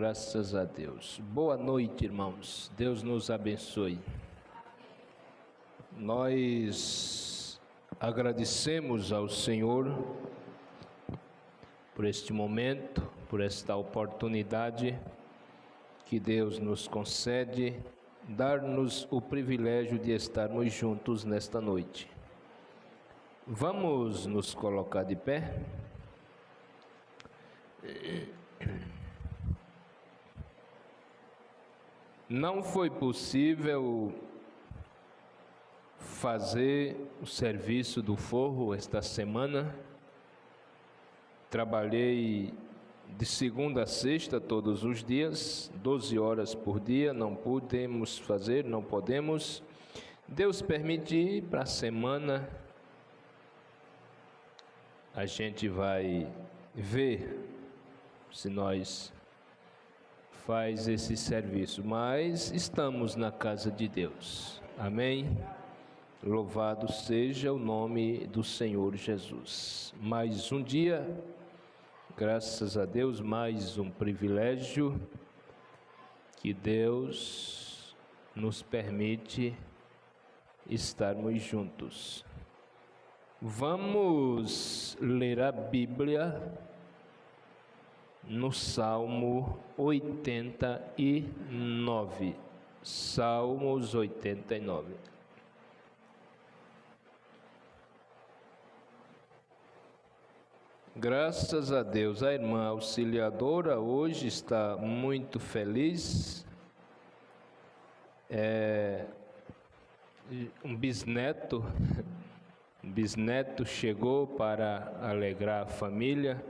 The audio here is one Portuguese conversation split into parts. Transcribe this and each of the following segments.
graças a Deus. Boa noite, irmãos. Deus nos abençoe. Nós agradecemos ao Senhor por este momento, por esta oportunidade que Deus nos concede, dar-nos o privilégio de estarmos juntos nesta noite. Vamos nos colocar de pé? Não foi possível fazer o serviço do forro esta semana. Trabalhei de segunda a sexta todos os dias, 12 horas por dia, não podemos. Deus permitir, para a semana a gente vai ver se nós faz esse serviço, mas estamos na casa de Deus, amém? Louvado seja o nome do Senhor Jesus. Mais um dia, graças a Deus, mais um privilégio que Deus nos permite estarmos juntos. Vamos ler a Bíblia no Salmo 89. Salmos 89. Graças a Deus, a irmã auxiliadora hoje está muito feliz. Um bisneto chegou para alegrar a família.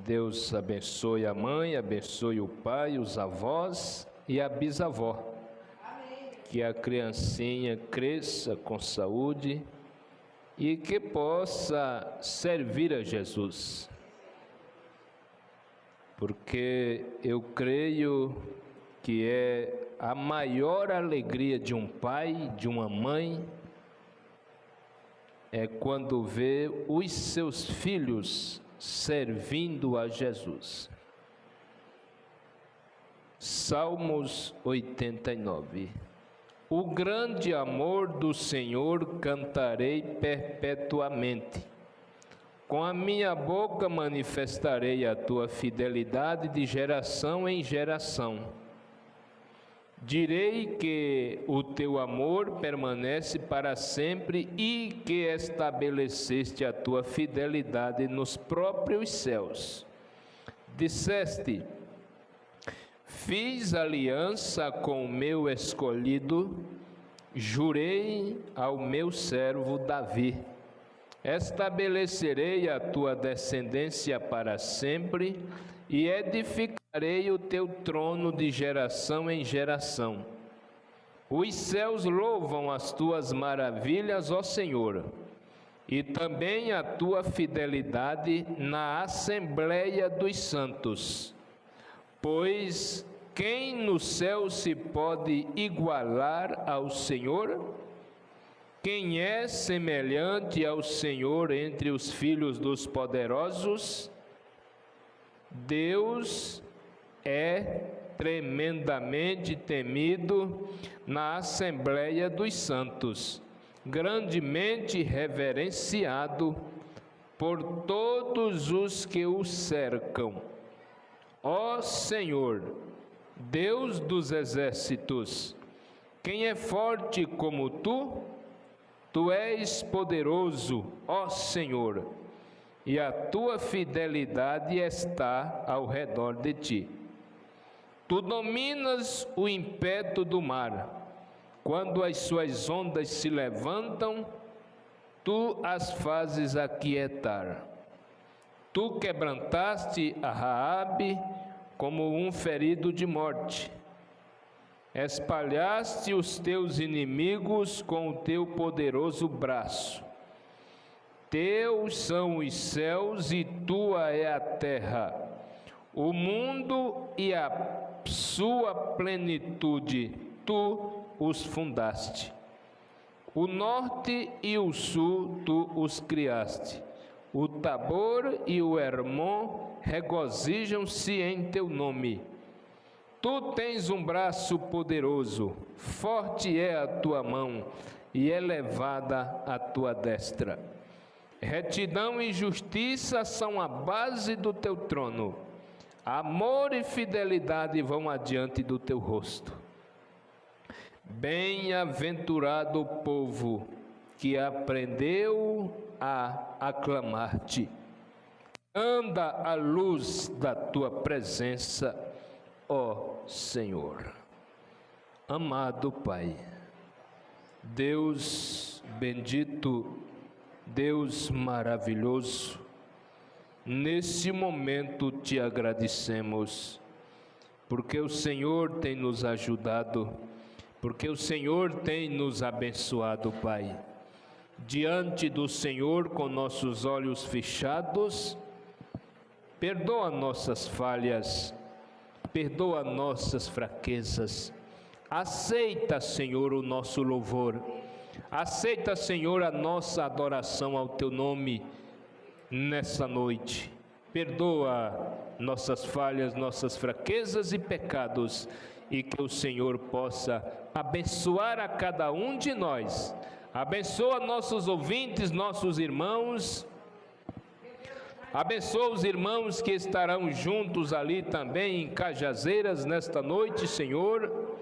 Deus abençoe a mãe, abençoe o pai, os avós e a bisavó. Amém. Que a criancinha cresça com saúde e que possa servir a Jesus. Porque eu creio que é a maior alegria de um pai, de uma mãe, é quando vê os seus filhos servindo a Jesus. Salmos 89. O grande amor do Senhor cantarei perpetuamente. Com a minha boca manifestarei a tua fidelidade de geração em geração. Direi que o teu amor permanece para sempre e que estabeleceste a tua fidelidade nos próprios céus. Disseste: fiz aliança com o meu escolhido, jurei ao meu servo Davi: estabelecerei a tua descendência para sempre e edificarei o teu trono de geração em geração. Os céus louvam as tuas maravilhas, ó Senhor, e também a tua fidelidade na assembleia dos santos. Pois quem no céu se pode igualar ao Senhor? Quem é semelhante ao Senhor entre os filhos dos poderosos? Deus é tremendamente temido na assembleia dos santos, grandemente reverenciado por todos os que o cercam. Ó Senhor, Deus dos exércitos, quem é forte como tu? Tu és poderoso, ó Senhor, e a tua fidelidade está ao redor de ti. Tu dominas o ímpeto do mar. Quando as suas ondas se levantam, tu as fazes aquietar. Tu quebrantaste a Raabe como um ferido de morte. Espalhaste os teus inimigos com o teu poderoso braço. Teus são os céus e tua é a terra, o mundo e a sua plenitude, tu os fundaste. O norte e o sul tu os criaste. O Tabor e o Hermon regozijam-se em teu nome. Tu tens um braço poderoso, forte é a tua mão e elevada a tua destra. Retidão e justiça são a base do teu trono. Amor e fidelidade vão adiante do teu rosto. Bem-aventurado o povo que aprendeu a aclamar-te. Anda à luz da tua presença, ó Senhor. Amado Pai, Deus bendito, Deus maravilhoso, nesse momento te agradecemos, porque o Senhor tem nos ajudado, porque o Senhor tem nos abençoado, Pai. Diante do Senhor, com nossos olhos fechados, perdoa nossas falhas, perdoa nossas fraquezas. Aceita, Senhor, o nosso louvor. Aceita, Senhor, a nossa adoração ao Teu nome nessa noite. Perdoa nossas falhas, nossas fraquezas e pecados, e que o Senhor possa abençoar a cada um de nós. Abençoa nossos ouvintes, nossos irmãos. Abençoa os irmãos que estarão juntos ali também em Cajazeiras nesta noite, Senhor,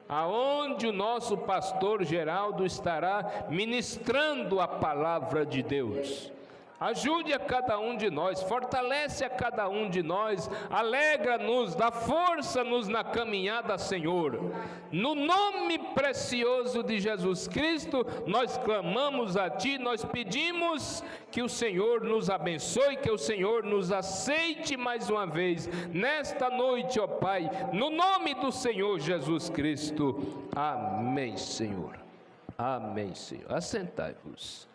aonde o nosso pastor Geraldo estará ministrando a palavra de Deus. Ajude a cada um de nós, fortalece a cada um de nós, alegra-nos, dá força-nos na caminhada, Senhor. No nome precioso de Jesus Cristo, nós clamamos a Ti, nós pedimos que o Senhor nos abençoe, que o Senhor nos aceite mais uma vez, nesta noite, ó Pai, no nome do Senhor Jesus Cristo. Amém, Senhor. Amém, Senhor. Assentai-vos.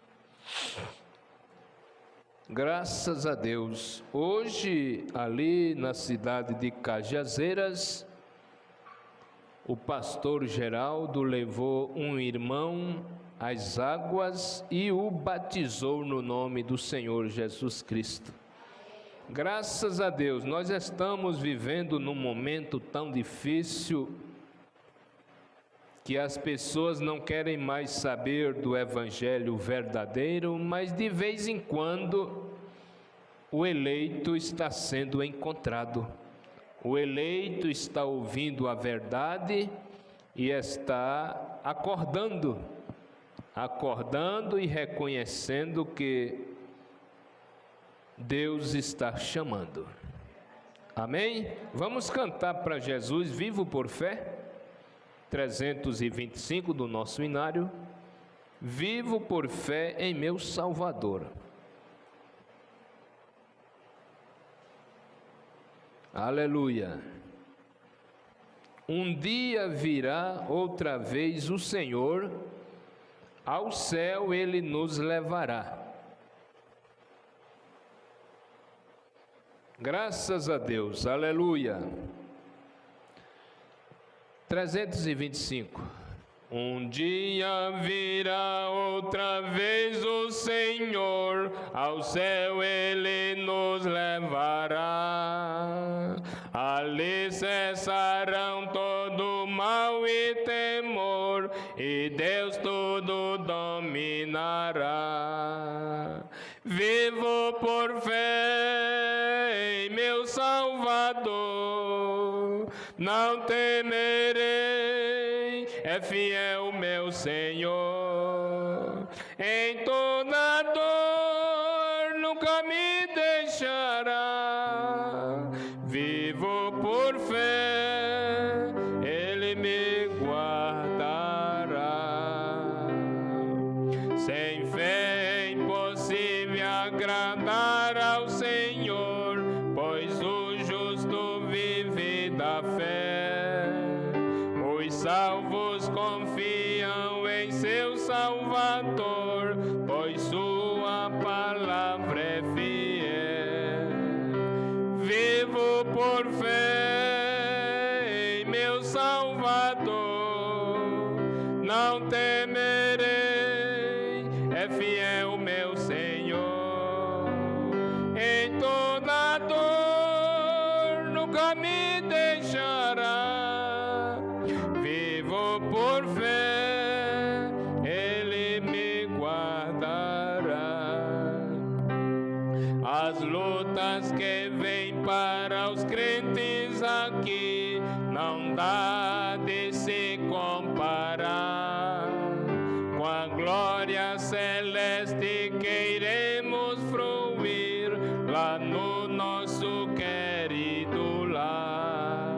Graças a Deus, hoje ali na cidade de Cajazeiras, o pastor Geraldo levou um irmão às águas e o batizou no nome do Senhor Jesus Cristo. Graças a Deus, nós estamos vivendo num momento tão difícil que as pessoas não querem mais saber do evangelho verdadeiro, mas de vez em quando o eleito está sendo encontrado. O eleito está ouvindo a verdade e está acordando e reconhecendo que Deus está chamando. Amém? Vamos cantar para Jesus, vivo por fé. 325 do nosso inário. Vivo por fé em meu Salvador. Aleluia. Um dia virá outra vez o Senhor, ao céu Ele nos levará. Graças a Deus, aleluia. 325. Um dia virá outra vez o Senhor, ao céu Ele nos levará. Ali cessarão todo mal e temor, e Deus tudo dominará. Vivo por fé em meu Salvador, não temerei, é fiel meu Senhor. Em toda dor nunca me deixará. Vivo por fé, Ele me guardará. Sem fé é impossível agradar ao Senhor, pois o justo vive da fé. Os salvos confiam em seu Salvador, pois sua palavra é fiel. Vivo por fé em meu Salvador, não temerei, é fiel meu Senhor. vivo por fé, Ele me guardará. As lutas que vêm para os crentes aqui não dá de se comparar com a glória celeste que iremos fruir lá no nosso querido lar.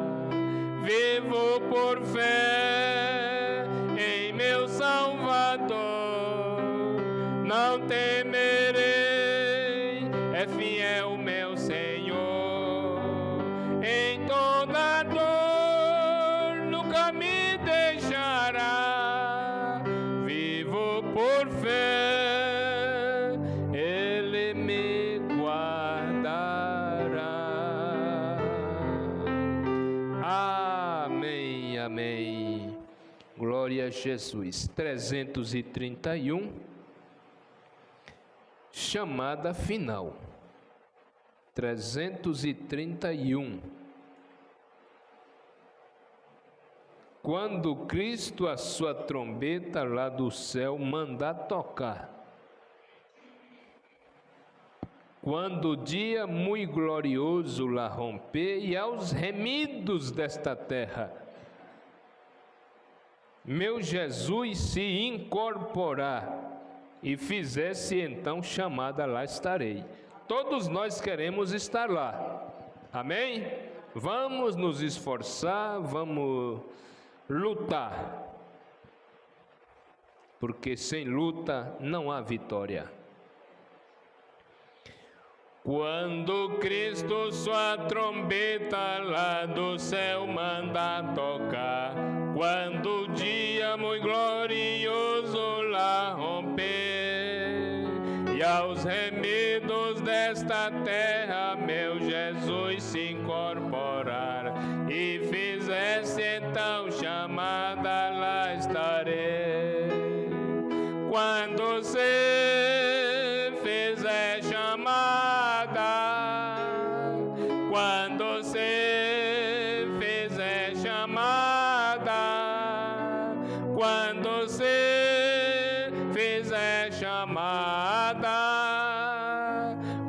Vivo por fé em meu Salvador, não temerei, é fiel meu Senhor. Em toda dor nunca me deixará. Vivo por fé, Ele me guardará. Amém, amém. Glória a Jesus. 331, chamada final. 331. Quando Cristo a sua trombeta lá do céu mandar tocar, quando o dia muito glorioso lá romper e aos remidos desta terra, meu Jesus se incorporar e fizesse então chamada, lá estarei. Todos nós queremos estar lá, amém? Vamos nos esforçar, vamos lutar, porque sem luta não há vitória. Quando Cristo sua trombeta lá do céu manda tocar, quando o dia muito glorioso lá romper, e aos remidos desta terra meu Jesus se incorporar, e fizesse então chamada, lá estarei. Quando você fizer chamada, quando você fizer chamada, quando você fizer chamada,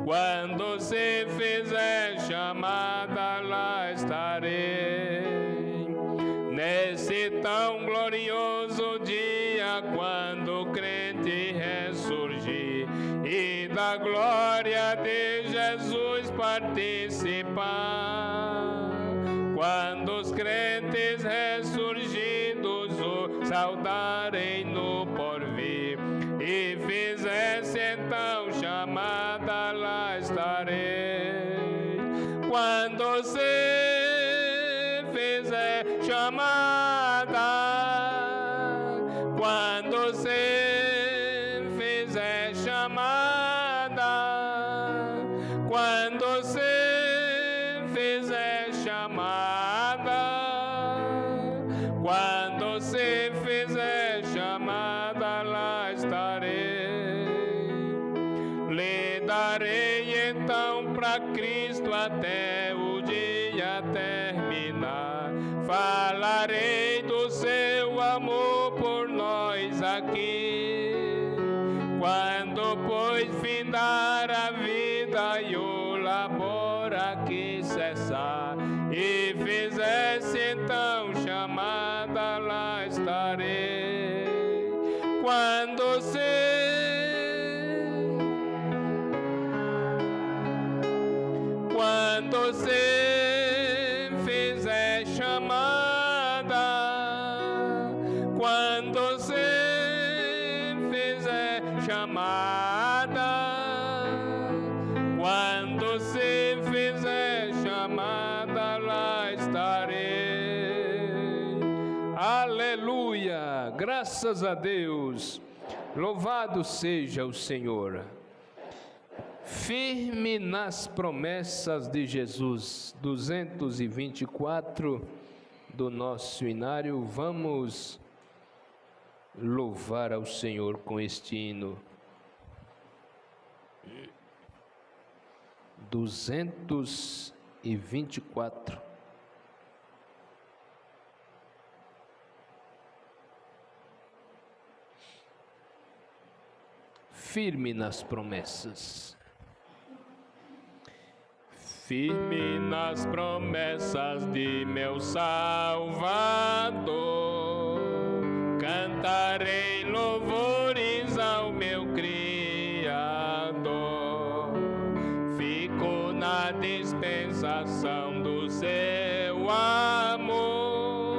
quando você fizer chamada, lá estarei. Nesse tão glorioso dia, quando o crente ressurgir e da glória de Jesus participar, quando os crentes ressurgidos o saudarem no porvir e fizesse então chamada, lá estarei. Quando você fizer chamada, quando você fizer chamada, quando você fizer chamada, quando você fizer chamada, lá estarei. Lhe darei então para Cristo até o dia terminar. Falarei do seu amor por nós aqui. Quando pois findar a vida e o labor aqui cessar, e fizesse então chamada, lá estarei. Quando você fizer chamada, quando você fizer chamada, quando você fizer chamada, lá estarei. Aleluia, graças a Deus, louvado seja o Senhor. Firme nas promessas de Jesus. 224 do nosso inário. Vamos louvar ao Senhor com este hino. 224. firme nas promessas. Firme nas promessas de meu Salvador, cantarei louvores ao meu Criador. Fico na dispensação do seu amor,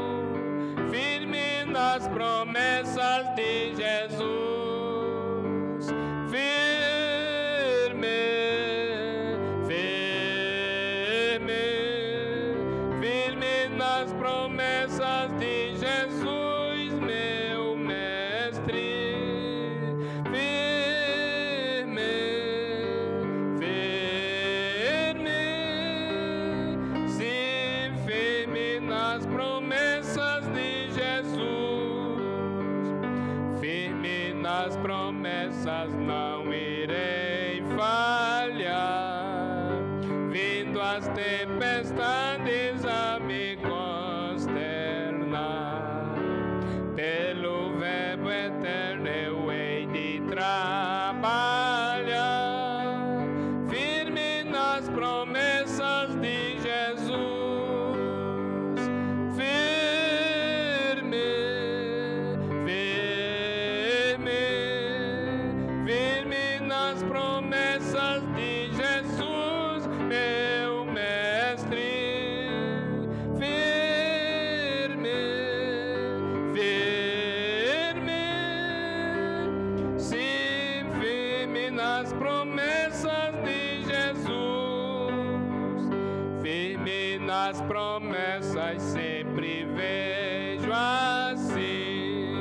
firme nas promessas de Jesus. Nas promessas de Jesus, meu mestre, firme, firme, sim, firme nas promessas de Jesus, firme nas promessas, não irei falhar, vindo as tempestades a me consternar, pelo verbo eterno eu hei de trabalhar, firme nas promessas de Jesus, firme, firme, firme nas promessas de Jesus, meu mestre. Nas promessas de Jesus, firme nas promessas, sempre vejo assim,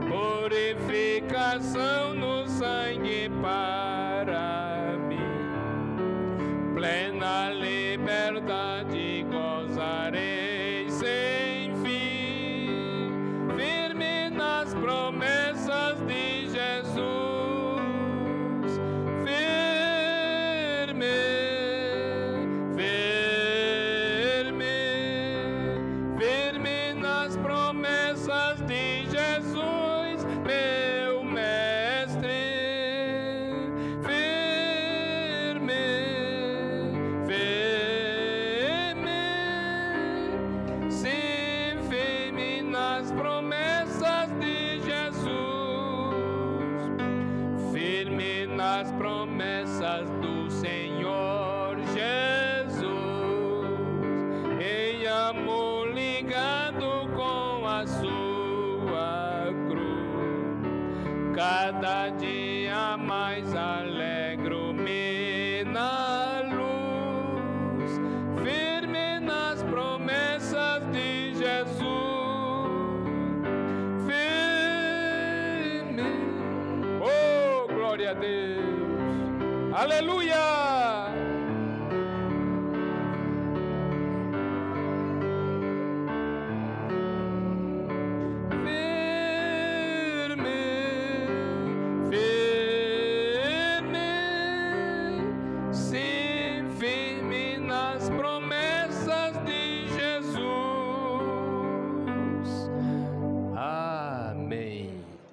purificação no sangue para mim, plena liberdade gozarei sem fim, firme nas promessas de Jesus. Promessas de Jesus, meu mestre, firme, firme, sim, firme nas promessas de Jesus, firme nas promessas do Senhor Jesus, em amor ligado com a sua cruz, cada dia mais alegro-me na luz, firme nas promessas de Jesus, firme, oh glória a Deus, aleluia.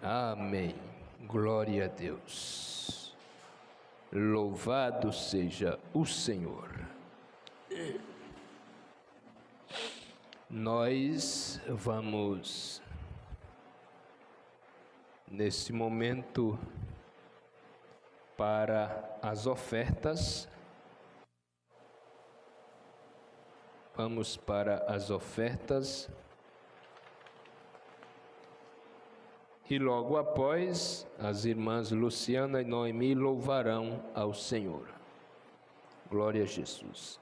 Amém. Glória a Deus. Louvado seja o Senhor. Nós vamos, nesse momento, para as ofertas. Vamos para as ofertas. E logo após, as irmãs Luciana e Noemi louvarão ao Senhor. Glória a Jesus.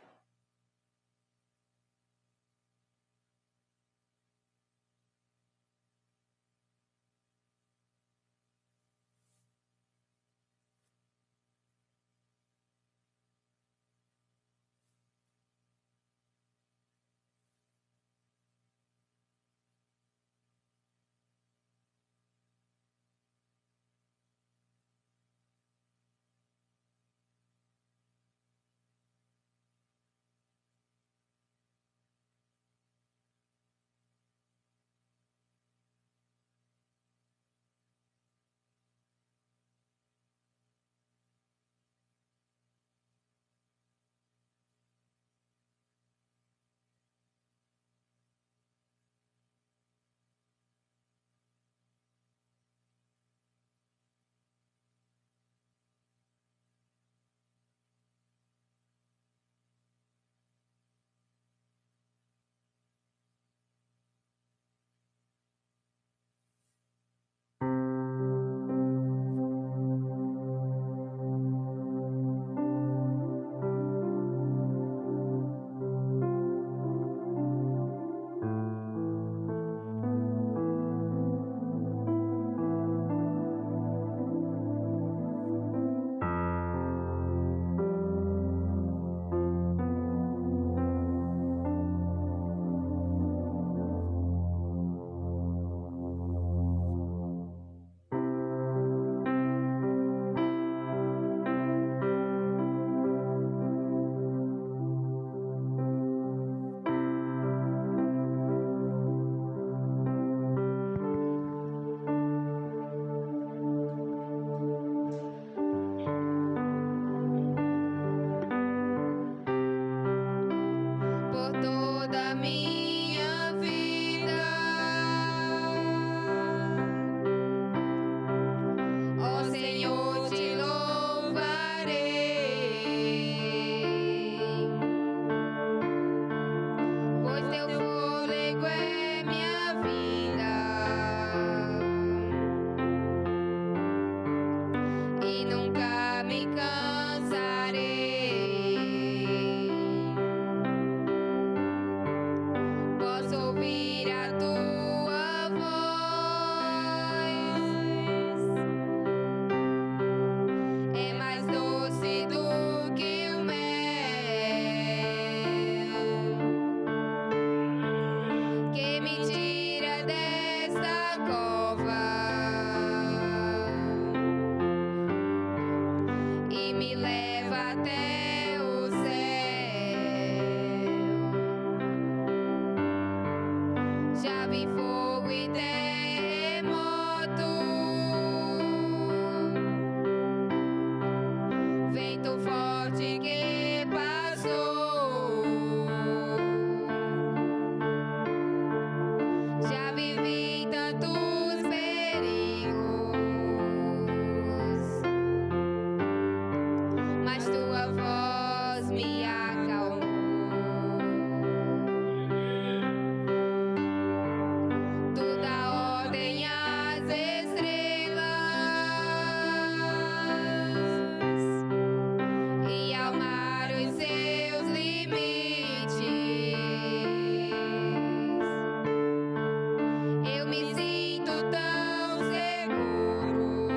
Eu me sinto tão seguro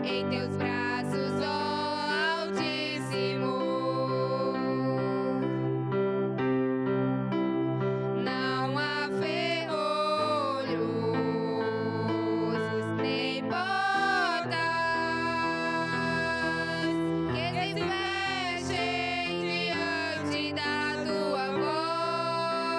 em teus braços, ó Altíssimo. Não há ferrolhos nem portas que se fechem diante da tua voz.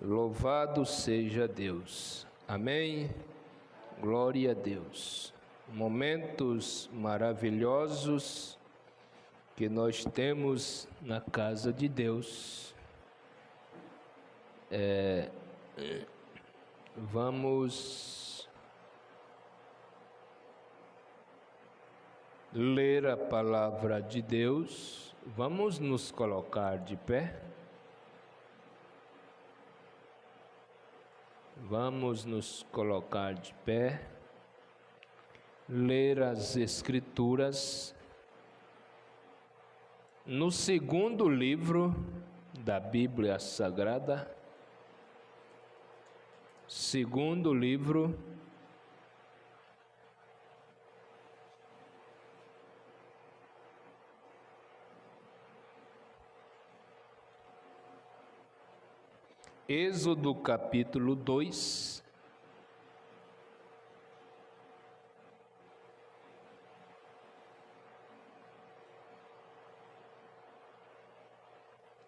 Louvado seja Deus. Amém. Glória a Deus. Momentos maravilhosos que nós temos na casa de Deus. Vamos ler a palavra de Deus. Vamos nos colocar de pé. Vamos nos colocar de pé, ler as Escrituras no segundo livro da Bíblia Sagrada, segundo livro Êxodo capítulo 2,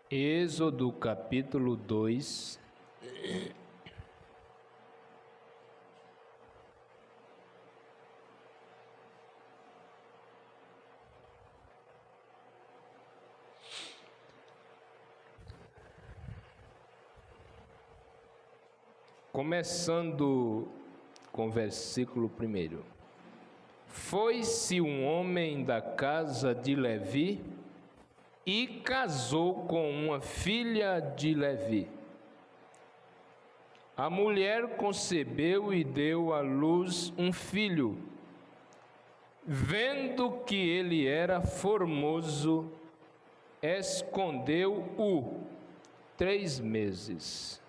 Êxodo capítulo 2, começando com o versículo 1. Foi-se um homem da casa de Levi e casou com uma filha de Levi. A mulher concebeu e deu à luz um filho. Vendo que ele era formoso, escondeu-o 3 meses.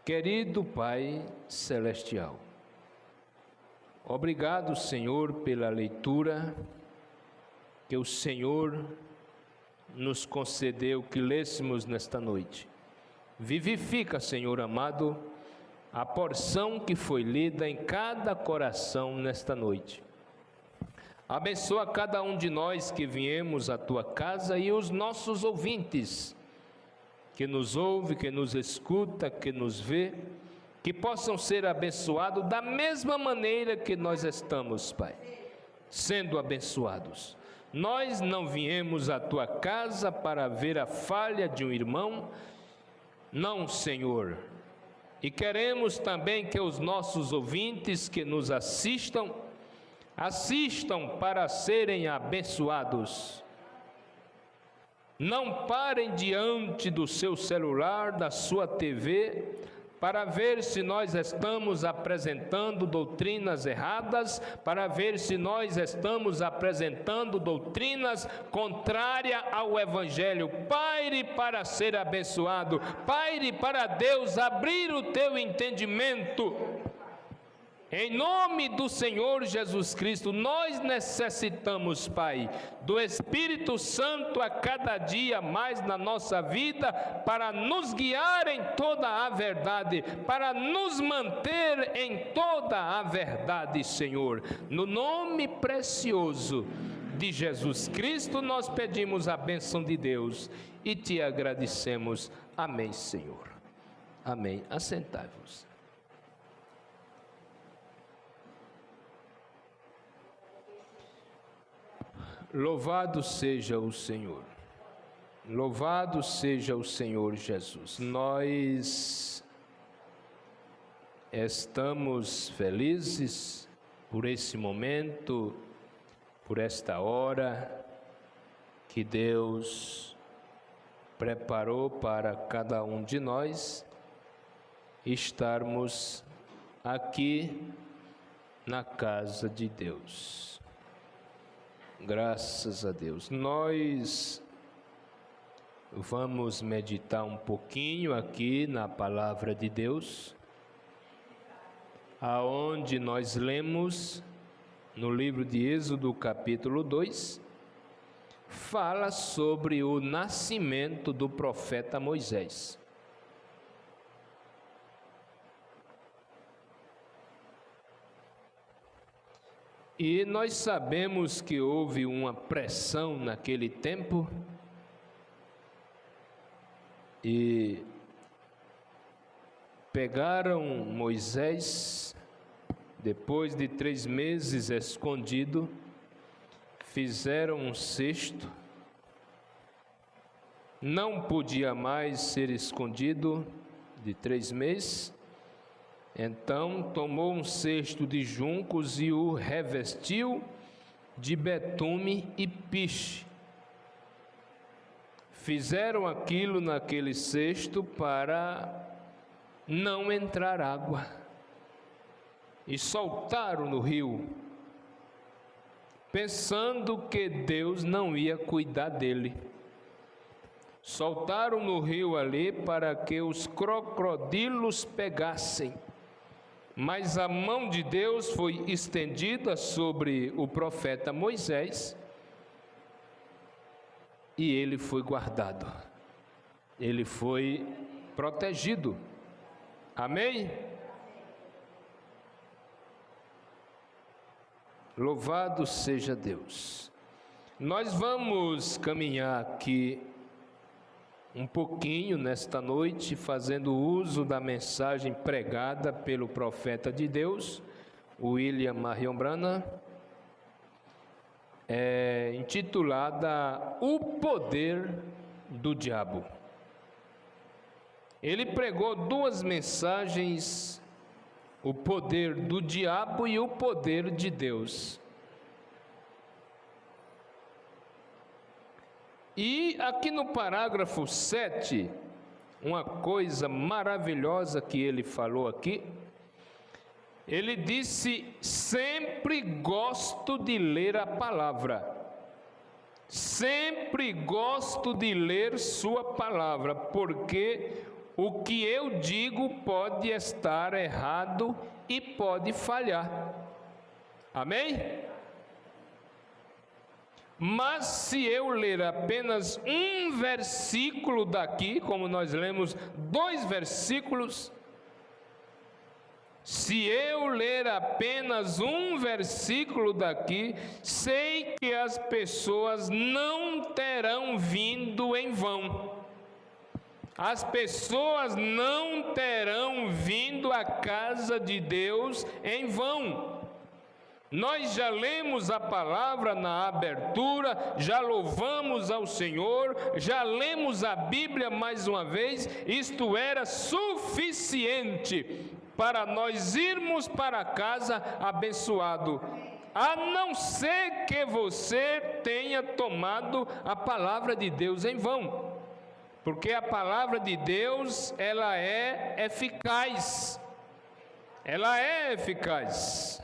Querido Pai Celestial, obrigado, Senhor, pela leitura que o Senhor nos concedeu que lêssemos nesta noite. Vivifica, Senhor amado, a porção que foi lida em cada coração nesta noite. Abençoa cada um de nós que viemos à Tua casa e os nossos ouvintes, que nos ouve, que nos escuta, que nos vê, que possam ser abençoados da mesma maneira que nós estamos, Pai, sendo abençoados. Nós não viemos à Tua casa para ver a falha de um irmão, não, Senhor. E queremos também que os nossos ouvintes que nos assistam para serem abençoados. Não parem diante do seu celular, da sua TV, para ver se nós estamos apresentando doutrinas erradas, para ver se nós estamos apresentando doutrinas contrárias ao Evangelho. Pare para ser abençoado, pare para Deus abrir o teu entendimento. Em nome do Senhor Jesus Cristo, nós necessitamos, Pai, do Espírito Santo a cada dia mais na nossa vida, para nos guiar em toda a verdade, para nos manter em toda a verdade, Senhor. No nome precioso de Jesus Cristo, nós pedimos a bênção de Deus e te agradecemos. Amém, Senhor. Amém. Assentai-vos. Louvado seja o Senhor, louvado seja o Senhor Jesus. Nós estamos felizes por esse momento, por esta hora que Deus preparou para cada um de nós estarmos aqui na casa de Deus. Graças a Deus. Nós vamos meditar um pouquinho aqui na palavra de Deus, aonde nós lemos no livro de Êxodo capítulo 2, fala sobre o nascimento do profeta Moisés. E nós sabemos que houve uma pressão naquele tempo, e pegaram Moisés, depois de 3 meses escondido, fizeram um cesto, não podia mais ser escondido de 3 meses, então tomou um cesto de juncos e o revestiu de betume e piche. Fizeram aquilo naquele cesto para não entrar água e soltaram no rio, pensando que Deus não ia cuidar dele. Soltaram no rio ali para que os crocodilos pegassem, mas a mão de Deus foi estendida sobre o profeta Moisés e ele foi guardado, ele foi protegido. Amém? Louvado seja Deus. Nós vamos caminhar aqui um pouquinho nesta noite, fazendo uso da mensagem pregada pelo profeta de Deus, William Marion Branham, intitulada O Poder do Diabo. Ele pregou 2 mensagens, o poder do diabo e o poder de Deus. E aqui no parágrafo 7, uma coisa maravilhosa que ele falou aqui, ele disse: sempre gosto de ler a palavra, sempre gosto de ler sua palavra, porque o que eu digo pode estar errado e pode falhar. Amém? Mas se eu ler apenas um versículo daqui, como nós lemos 2 versículos, se eu ler apenas um versículo daqui, sei que as pessoas não terão vindo em vão. As pessoas não terão vindo à casa de Deus em vão. Nós já lemos a palavra na abertura, já louvamos ao Senhor, já lemos a Bíblia mais uma vez. Isto era suficiente para nós irmos para casa abençoado, a não ser que você tenha tomado a palavra de Deus em vão, porque a palavra de Deus, ela é eficaz, ela é eficaz.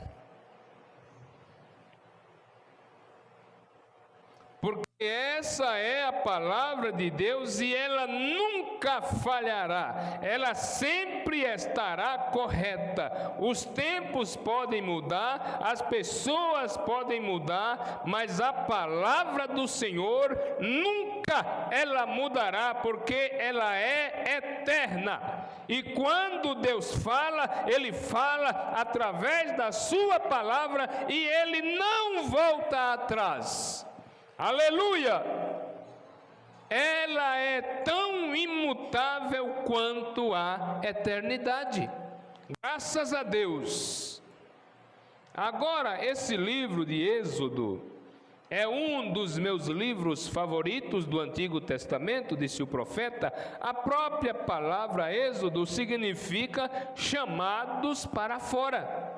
Porque essa é a palavra de Deus e ela nunca falhará, ela sempre estará correta. Os tempos podem mudar, as pessoas podem mudar, mas a palavra do Senhor nunca ela mudará, porque ela é eterna. E quando Deus fala, Ele fala através da sua palavra e Ele não volta atrás. Aleluia! Ela é tão imutável quanto a eternidade. Graças a Deus. Agora, esse livro de Êxodo é um dos meus livros favoritos do Antigo Testamento, disse o profeta. A própria palavra Êxodo significa chamados para fora.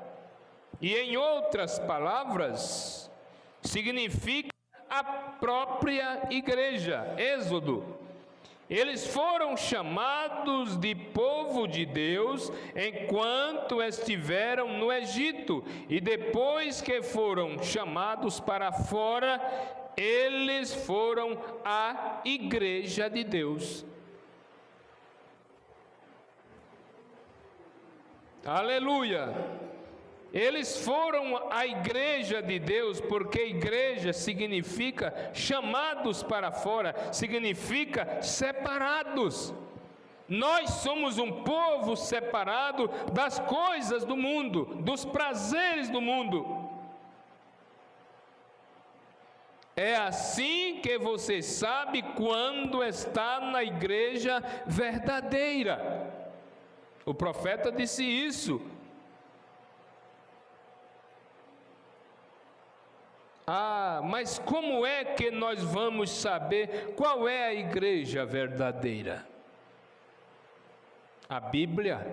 E em outras palavras, significa a própria igreja. Êxodo. Eles foram chamados de povo de Deus enquanto estiveram no Egito, e depois que foram chamados para fora, eles foram a igreja de Deus. Aleluia! Eles foram a igreja de Deus, porque igreja significa chamados para fora, significa separados. Nós somos um povo separado das coisas do mundo, dos prazeres do mundo. É assim que você sabe quando está na igreja verdadeira. O profeta disse isso. Mas como é que nós vamos saber qual é a igreja verdadeira? A Bíblia.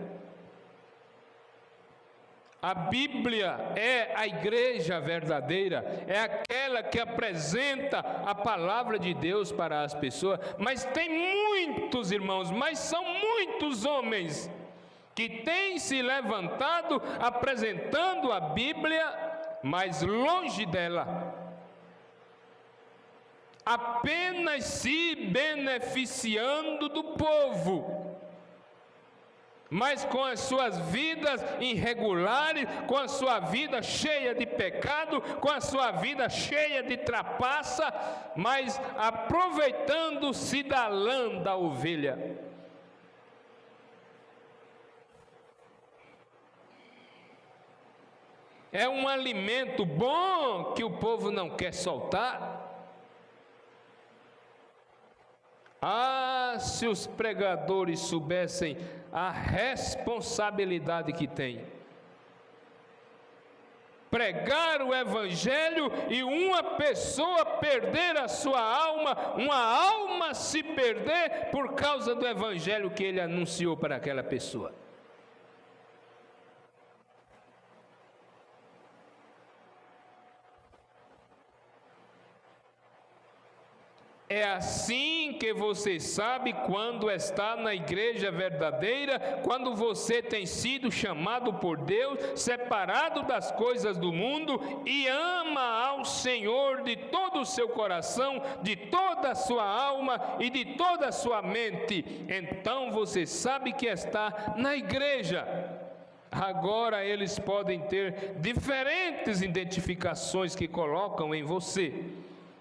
A Bíblia é a igreja verdadeira, é aquela que apresenta a palavra de Deus para as pessoas. Mas tem muitos irmãos, mas são muitos homens que têm se levantado apresentando a Bíblia, mas longe dela, apenas se beneficiando do povo, mas com as suas vidas irregulares, com a sua vida cheia de pecado, com a sua vida cheia de trapaça, mas aproveitando-se da lã da ovelha. É um alimento bom que o povo não quer soltar. Se os pregadores soubessem a responsabilidade que têm. Pregar o Evangelho e uma pessoa perder a sua alma, uma alma se perder por causa do Evangelho que ele anunciou para aquela pessoa. É assim que você sabe quando está na igreja verdadeira, quando você tem sido chamado por Deus, separado das coisas do mundo e ama ao Senhor de todo o seu coração, de toda a sua alma e de toda a sua mente. Então você sabe que está na igreja. Agora eles podem ter diferentes identificações que colocam em você.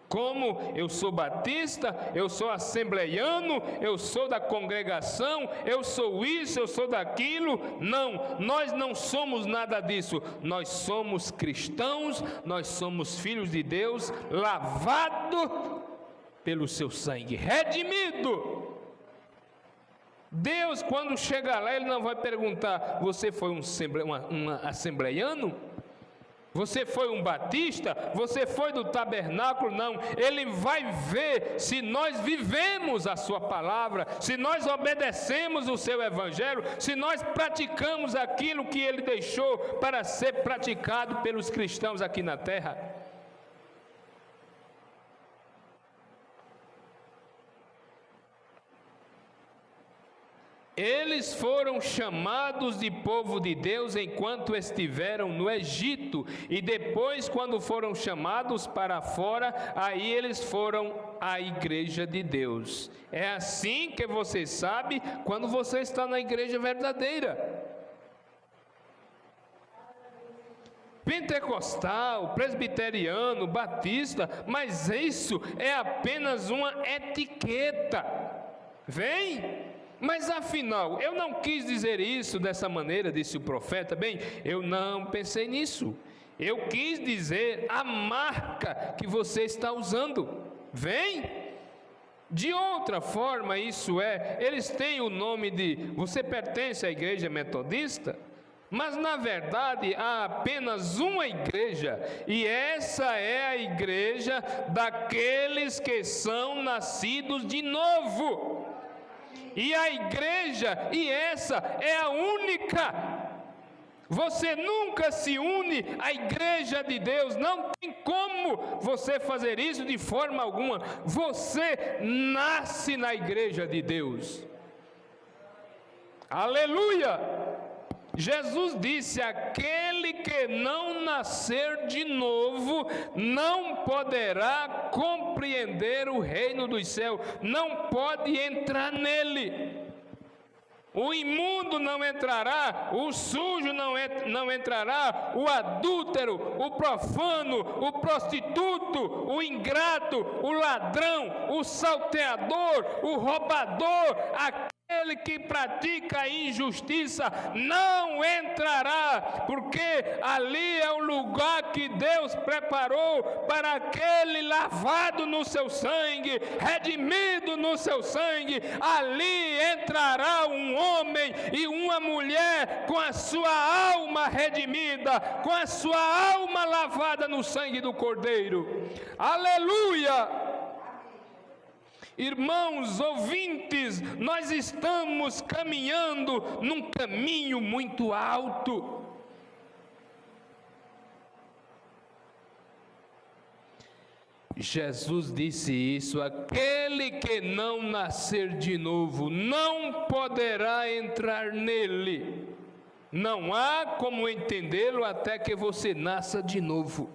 Como eu sou batista, eu sou assembleiano, eu sou da congregação, eu sou isso, eu sou daquilo. Não, nós não somos nada disso. Nós somos cristãos, nós somos filhos de Deus, lavado pelo seu sangue, redimido. Deus, quando chegar lá, Ele não vai perguntar: você foi um assembleiano? Você foi um batista? Você foi do tabernáculo? Não. Ele vai ver se nós vivemos a sua palavra, se nós obedecemos o seu evangelho, se nós praticamos aquilo que ele deixou para ser praticado pelos cristãos aqui na terra. Eles foram chamados de povo de Deus enquanto estiveram no Egito, e depois, quando foram chamados para fora, aí eles foram a igreja de Deus. É assim que você sabe quando você está na igreja verdadeira. Pentecostal, presbiteriano, batista, mas isso é apenas uma etiqueta. Vem? Mas afinal, eu não quis dizer isso dessa maneira, disse o profeta. Bem, eu não pensei nisso. Eu quis dizer a marca que você está usando. Vem? De outra forma, isso é, eles têm o nome de, você pertence à igreja metodista? Mas na verdade há apenas uma igreja, e essa é a igreja daqueles que são nascidos de novo. E a igreja, e essa é a única. Você nunca se une à igreja de Deus, não tem como você fazer isso de forma alguma. Você nasce na igreja de Deus. Aleluia! Jesus disse: aquele que não nascer de novo não poderá compreender o reino dos céus, não pode entrar nele. O imundo não entrará, o sujo não entrará, o adúltero, o profano, o prostituto, o ingrato, o ladrão, o salteador, o roubador, aquele aquele que pratica a injustiça não entrará, porque ali é o lugar que Deus preparou para aquele lavado no seu sangue, redimido no seu sangue. Ali entrará um homem e uma mulher com a sua alma redimida, com a sua alma lavada no sangue do Cordeiro. Aleluia! Irmãos ouvintes, nós estamos caminhando num caminho muito alto. Jesus disse isso: aquele que não nascer de novo não poderá entrar nele. Não há como entendê-lo até que você nasça de novo.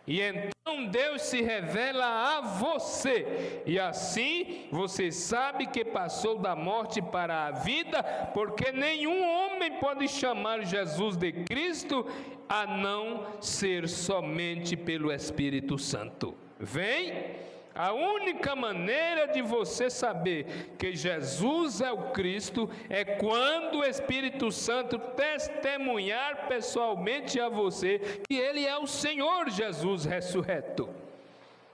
E então Deus se revela a você, e assim você sabe que passou da morte para a vida, porque nenhum homem pode chamar Jesus de Cristo a não ser somente pelo Espírito Santo. Vem? A única maneira de você saber que Jesus é o Cristo é quando o Espírito Santo testemunhar pessoalmente a você que Ele é o Senhor Jesus ressurreto.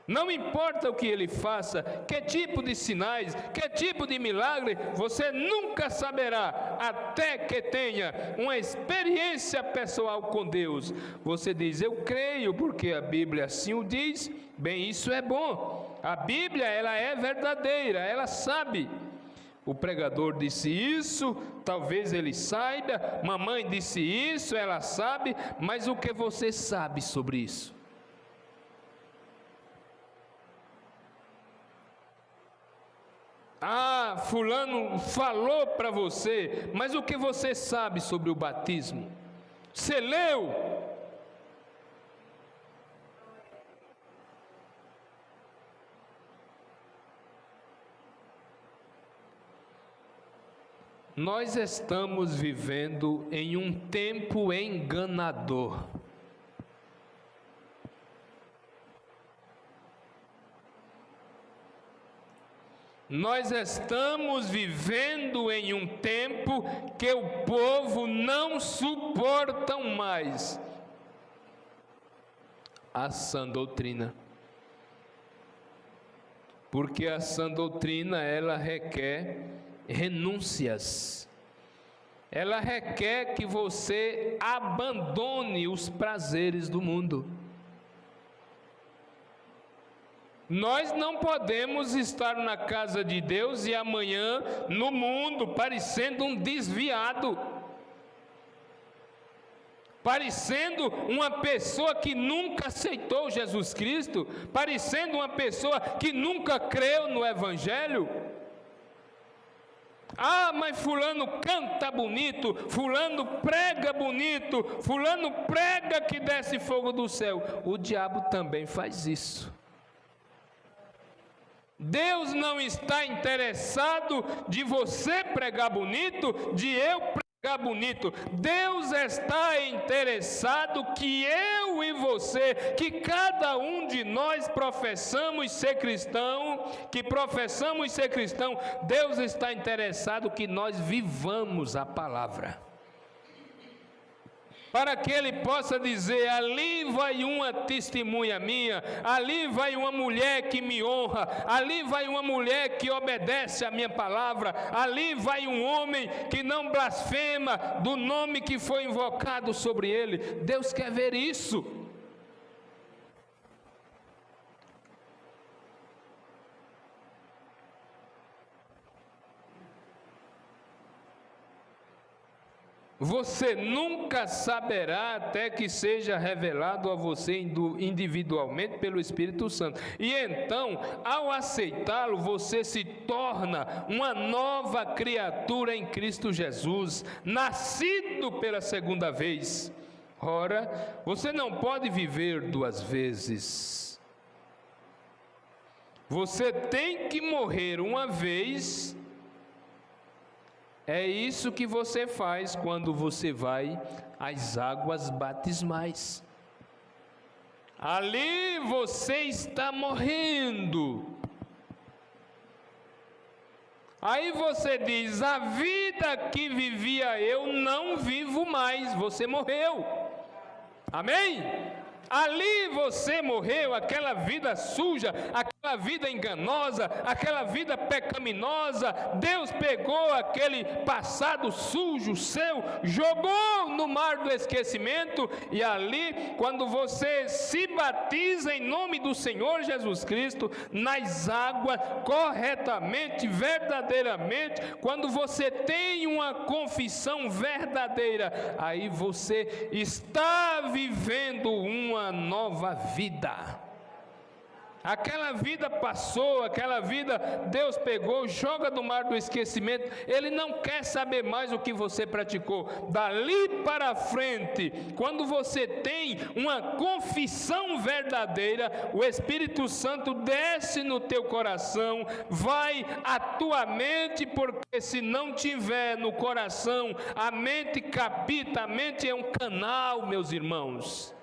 Não importa o que Ele faça, que tipo de sinais, que tipo de milagre, você nunca saberá até que tenha uma experiência pessoal com Deus. Você diz: eu creio porque a Bíblia assim o diz. Bem, isso é bom. A Bíblia, ela é verdadeira, ela sabe. O pregador disse isso, talvez ele saiba. Mamãe disse isso, ela sabe. Mas o que você sabe sobre isso? Ah, fulano falou para você, mas o que você sabe sobre o batismo? Você leu? Nós estamos vivendo em um tempo enganador. Nós estamos vivendo em um tempo que o povo não suporta mais a sã doutrina. Porque a sã doutrina, ela requer renúncias. Ela requer que você abandone os prazeres do mundo. Nós não podemos estar na casa de Deus e amanhã no mundo parecendo um desviado, parecendo uma pessoa que nunca aceitou Jesus Cristo, parecendo uma pessoa que nunca creu no Evangelho. Ah, mas fulano canta bonito, fulano prega bonito, fulano prega que desce fogo do céu. O diabo também faz isso. Deus não está interessado de você pregar bonito, de eu pregar bonito. Deus está interessado que eu e você, que cada um de nós professamos ser cristão, Deus está interessado que nós vivamos a palavra. Para que Ele possa dizer: ali vai uma testemunha minha, ali vai uma mulher que me honra, ali vai uma mulher que obedece a minha palavra, ali vai um homem que não blasfema do nome que foi invocado sobre ele. Deus quer ver isso. Você nunca saberá até que seja revelado a você individualmente pelo Espírito Santo. E então, ao aceitá-lo, você se torna uma nova criatura em Cristo Jesus, nascido pela segunda vez. Ora, você não pode viver duas vezes. Você tem que morrer uma vez. É isso que você faz quando você vai às águas batismais. Ali você está morrendo. Aí você diz: a vida que vivia eu não vivo mais, você morreu. Amém? Ali você morreu, aquela vida suja, aquela vida enganosa, aquela vida pecaminosa. Deus pegou aquele passado sujo seu, jogou no mar do esquecimento, e ali, quando você se batiza em nome do Senhor Jesus Cristo, nas águas, corretamente, verdadeiramente, quando você tem uma confissão verdadeira, aí você está vivendo uma nova vida. Aquela vida passou, aquela vida Deus pegou, joga no mar do esquecimento. Ele não quer saber mais o que você praticou. Dali para frente, quando você tem uma confissão verdadeira, o Espírito Santo desce no teu coração, vai à tua mente, porque se não tiver no coração, a mente capita. A mente é um canal, meus irmãos.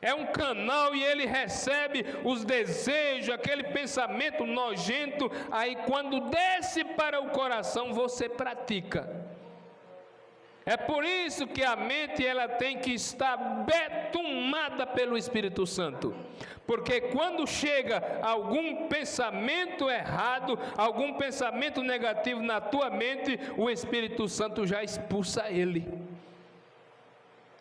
É um canal, e ele recebe os desejos, aquele pensamento nojento. Aí quando desce para o coração, você pratica. É por isso que a mente, ela tem que estar betumada pelo Espírito Santo. Porque quando chega algum pensamento errado, algum pensamento negativo na tua mente, o Espírito Santo já expulsa ele.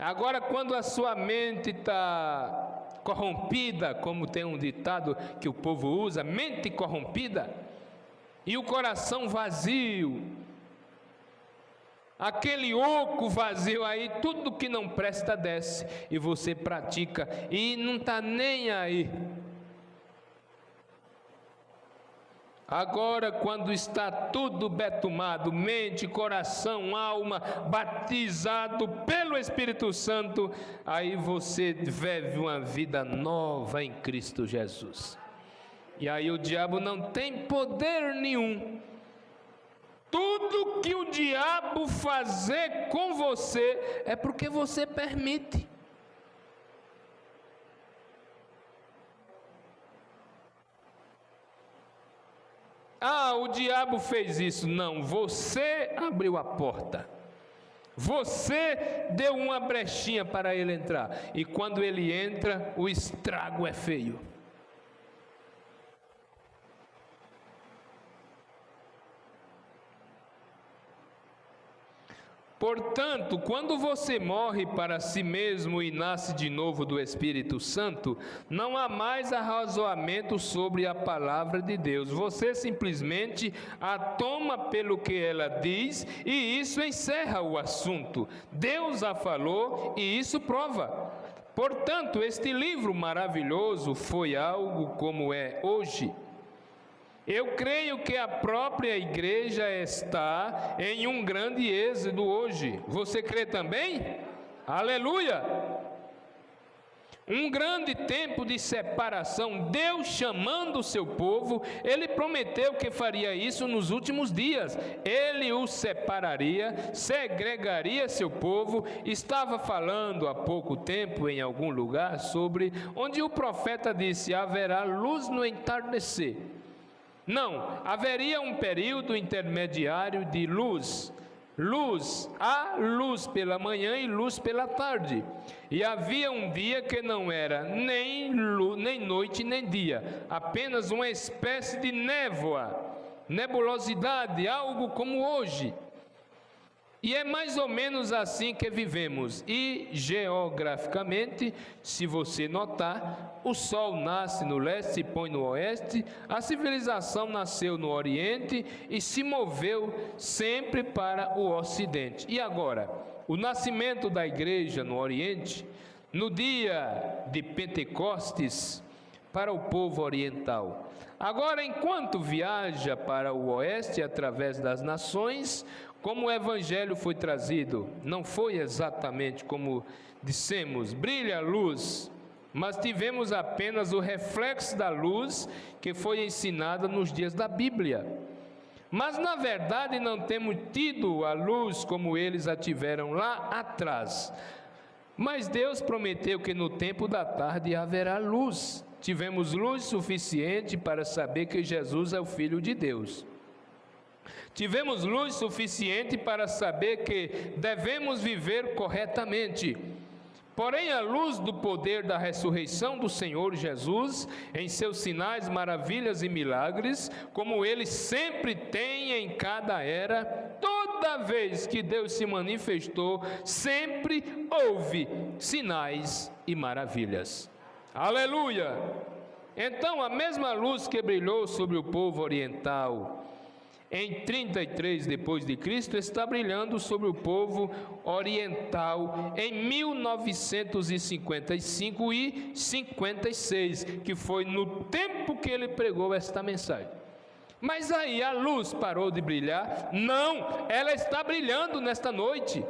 Agora, quando a sua mente está corrompida, como tem um ditado que o povo usa, mente corrompida, e o coração vazio, aquele oco vazio, aí tudo que não presta desce, e você pratica, e não está nem aí. Agora, quando está tudo betumado, mente, coração, alma, batizado pelo Espírito Santo, aí você vive uma vida nova em Cristo Jesus. E aí o diabo não tem poder nenhum. Tudo que o diabo fazer com você é porque você permite. Ah, o diabo fez isso. Não, você abriu a porta. Você deu uma brechinha para ele entrar. E quando ele entra, o estrago é feio. Portanto, quando você morre para si mesmo e nasce de novo do Espírito Santo, não há mais arrazoamento sobre a palavra de Deus. Você simplesmente a toma pelo que ela diz, e isso encerra o assunto. Deus a falou e isso prova. Portanto, este livro maravilhoso foi algo como é hoje. Eu creio que a própria igreja está em um grande êxodo hoje. Você crê também? Aleluia! Um grande tempo de separação, Deus chamando o seu povo. Ele prometeu que faria isso nos últimos dias. Ele os separaria, segregaria seu povo. Estava falando há pouco tempo em algum lugar sobre onde o profeta disse: haverá luz no entardecer. Não, haveria um período intermediário de luz. Há luz pela manhã e luz pela tarde. E havia um dia que não era nem noite nem dia, apenas uma espécie de névoa, nebulosidade, algo como hoje. E é mais ou menos assim que vivemos. E geograficamente, se você notar, o sol nasce no leste e põe no oeste, a civilização nasceu no oriente e se moveu sempre para o ocidente. E agora, o nascimento da igreja no oriente, no dia de Pentecostes, para o povo oriental. Agora, enquanto viaja para o oeste através das nações, como o evangelho foi trazido, não foi exatamente como dissemos, brilha a luz, mas tivemos apenas o reflexo da luz que foi ensinada nos dias da Bíblia. Mas na verdade não temos tido a luz como eles a tiveram lá atrás. Mas Deus prometeu que no tempo da tarde haverá luz. Tivemos luz suficiente para saber que Jesus é o Filho de Deus. Tivemos luz suficiente para saber que devemos viver corretamente. Porém, à luz do poder da ressurreição do Senhor Jesus, em seus sinais, maravilhas e milagres, como Ele sempre tem em cada era, toda vez que Deus se manifestou, sempre houve sinais e maravilhas. Aleluia! Então, a mesma luz que brilhou sobre o povo oriental em 33 depois de Cristo, está brilhando sobre o povo oriental em 1955 e 56, que foi no tempo que ele pregou esta mensagem. Mas aí a luz parou de brilhar? Não, ela está brilhando nesta noite.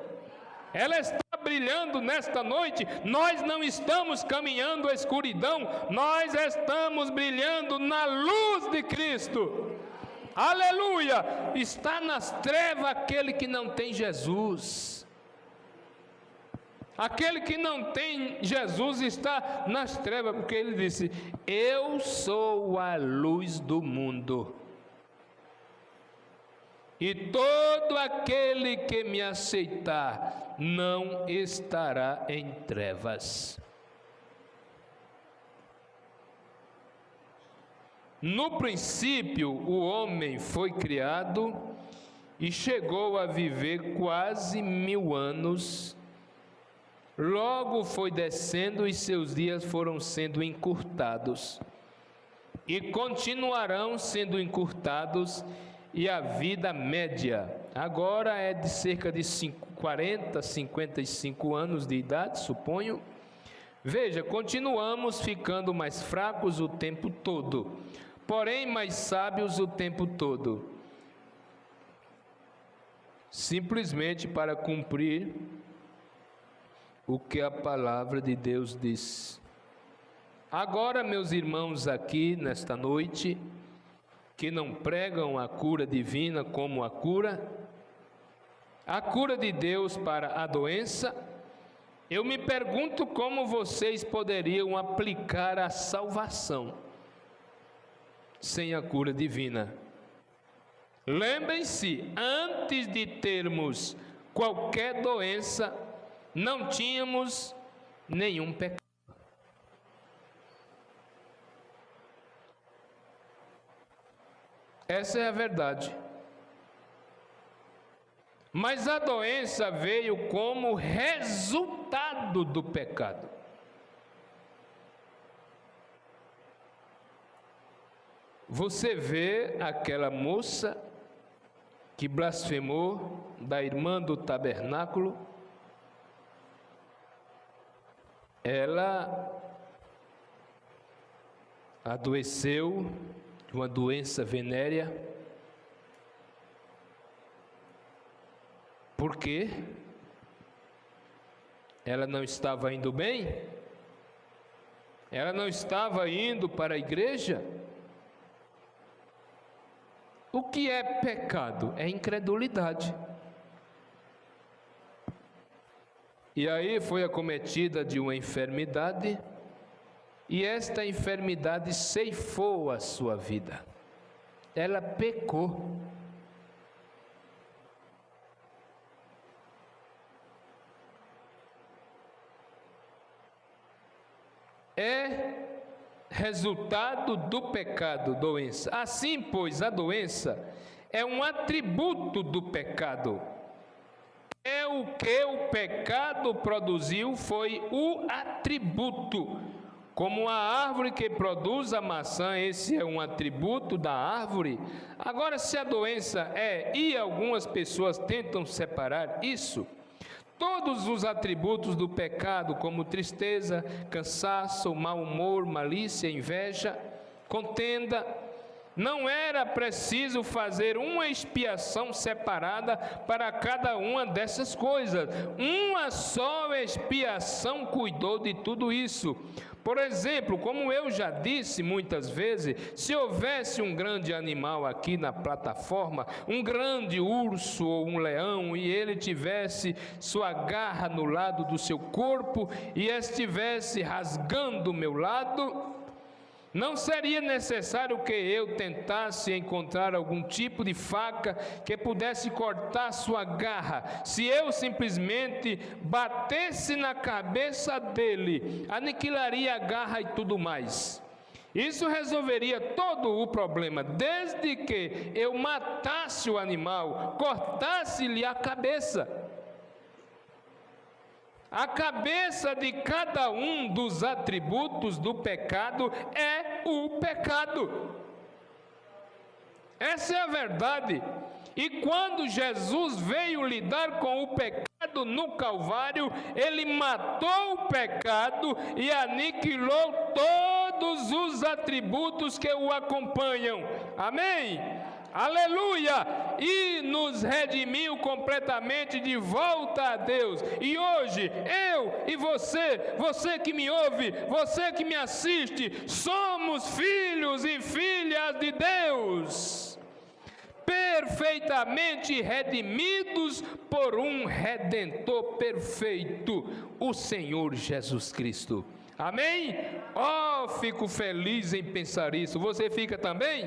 Ela está brilhando nesta noite. Nós não estamos caminhando à escuridão, nós estamos brilhando na luz de Cristo. Aleluia! Está nas trevas aquele que não tem Jesus. Aquele que não tem Jesus está nas trevas, porque ele disse: eu sou a luz do mundo. E todo aquele que me aceitar não estará em trevas. No princípio, o homem foi criado e chegou a viver quase 1000 anos. Logo foi descendo e seus dias foram sendo encurtados. E continuarão sendo encurtados, e a vida média agora é de cerca de 40, 55 anos de idade, suponho. Veja, continuamos ficando mais fracos o tempo todo, porém mais sábios o tempo todo, simplesmente para cumprir o que a palavra de Deus diz. Agora, meus irmãos aqui nesta noite, que não pregam a cura divina como a cura de Deus para a doença, eu me pergunto como vocês poderiam aplicar a salvação sem a cura divina. Lembrem-se, antes de termos qualquer doença, não tínhamos nenhum pecado. Essa é a verdade. Mas a doença veio como resultado do pecado. Você vê aquela moça que blasfemou da irmã do tabernáculo, ela adoeceu de uma doença venérea. Por quê? Ela não estava indo bem? Ela não estava indo para a igreja? O que é pecado? É incredulidade. E aí foi acometida de uma enfermidade, e esta enfermidade ceifou a sua vida. Ela pecou. É resultado do pecado, doença. Assim, pois, a doença é um atributo do pecado. É o que o pecado produziu, foi o atributo. Como a árvore que produz a maçã, esse é um atributo da árvore. Agora, se a doença e algumas pessoas tentam separar isso, todos os atributos do pecado, como tristeza, cansaço, mau humor, malícia, inveja, contenda, não era preciso fazer uma expiação separada para cada uma dessas coisas. Uma só expiação cuidou de tudo isso. Por exemplo, como eu já disse muitas vezes, se houvesse um grande animal aqui na plataforma, um grande urso ou um leão, e ele tivesse sua garra no lado do seu corpo e estivesse rasgando o meu lado, Não seria necessário que eu tentasse encontrar algum tipo de faca que pudesse cortar sua garra, se eu simplesmente batesse na cabeça dele, aniquilaria a garra e tudo mais. Isso resolveria todo o problema, desde que eu matasse o animal, cortasse-lhe a cabeça. A cabeça de cada um dos atributos do pecado é o pecado. Essa é a verdade. E quando Jesus veio lidar com o pecado no Calvário, ele matou o pecado e aniquilou todos os atributos que o acompanham. Amém? Aleluia! E nos redimiu completamente de volta a Deus. E hoje, eu e você que me ouve, você que me assiste, somos filhos e filhas de Deus, perfeitamente redimidos por um Redentor perfeito, o Senhor Jesus Cristo. Amém? Oh, fico feliz em pensar isso. Você fica também?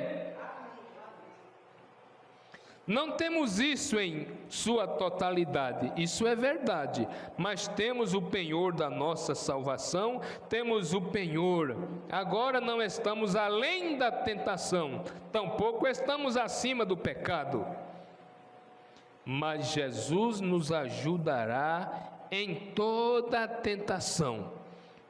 Não temos isso em sua totalidade, isso é verdade, mas temos o penhor da nossa salvação, temos o penhor. Agora não estamos além da tentação, tampouco estamos acima do pecado. Mas Jesus nos ajudará em toda a tentação.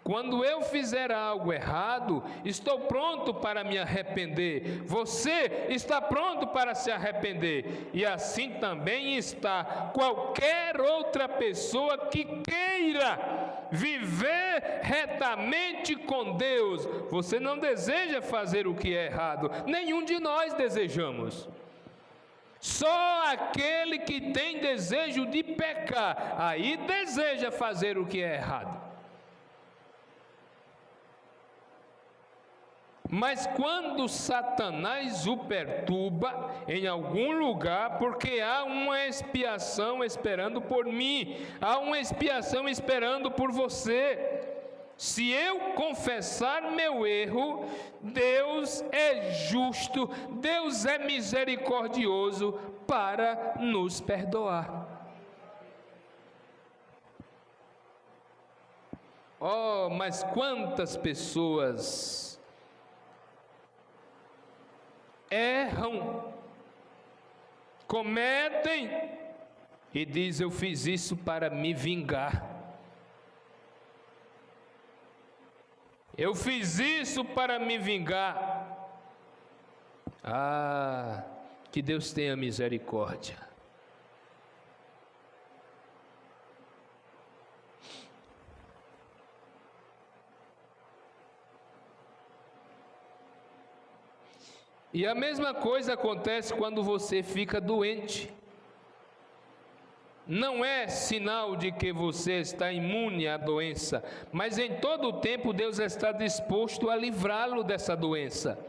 Quando eu fizer algo errado, estou pronto para me arrepender. Você está pronto para se arrepender. E assim também está qualquer outra pessoa que queira viver retamente com Deus. Você não deseja fazer o que é errado. Nenhum de nós desejamos. Só aquele que tem desejo de pecar, aí deseja fazer o que é errado. Mas quando Satanás o perturba em algum lugar, porque há uma expiação esperando por mim, há uma expiação esperando por você. Se eu confessar meu erro, Deus é justo, Deus é misericordioso para nos perdoar. Oh, mas quantas pessoas erram, cometem e diz: eu fiz isso para me vingar, eu fiz isso para me vingar. Ah, que Deus tenha misericórdia. E a mesma coisa acontece quando você fica doente. Não é sinal de que você está imune à doença, mas em todo o tempo Deus está disposto a livrá-lo dessa doença.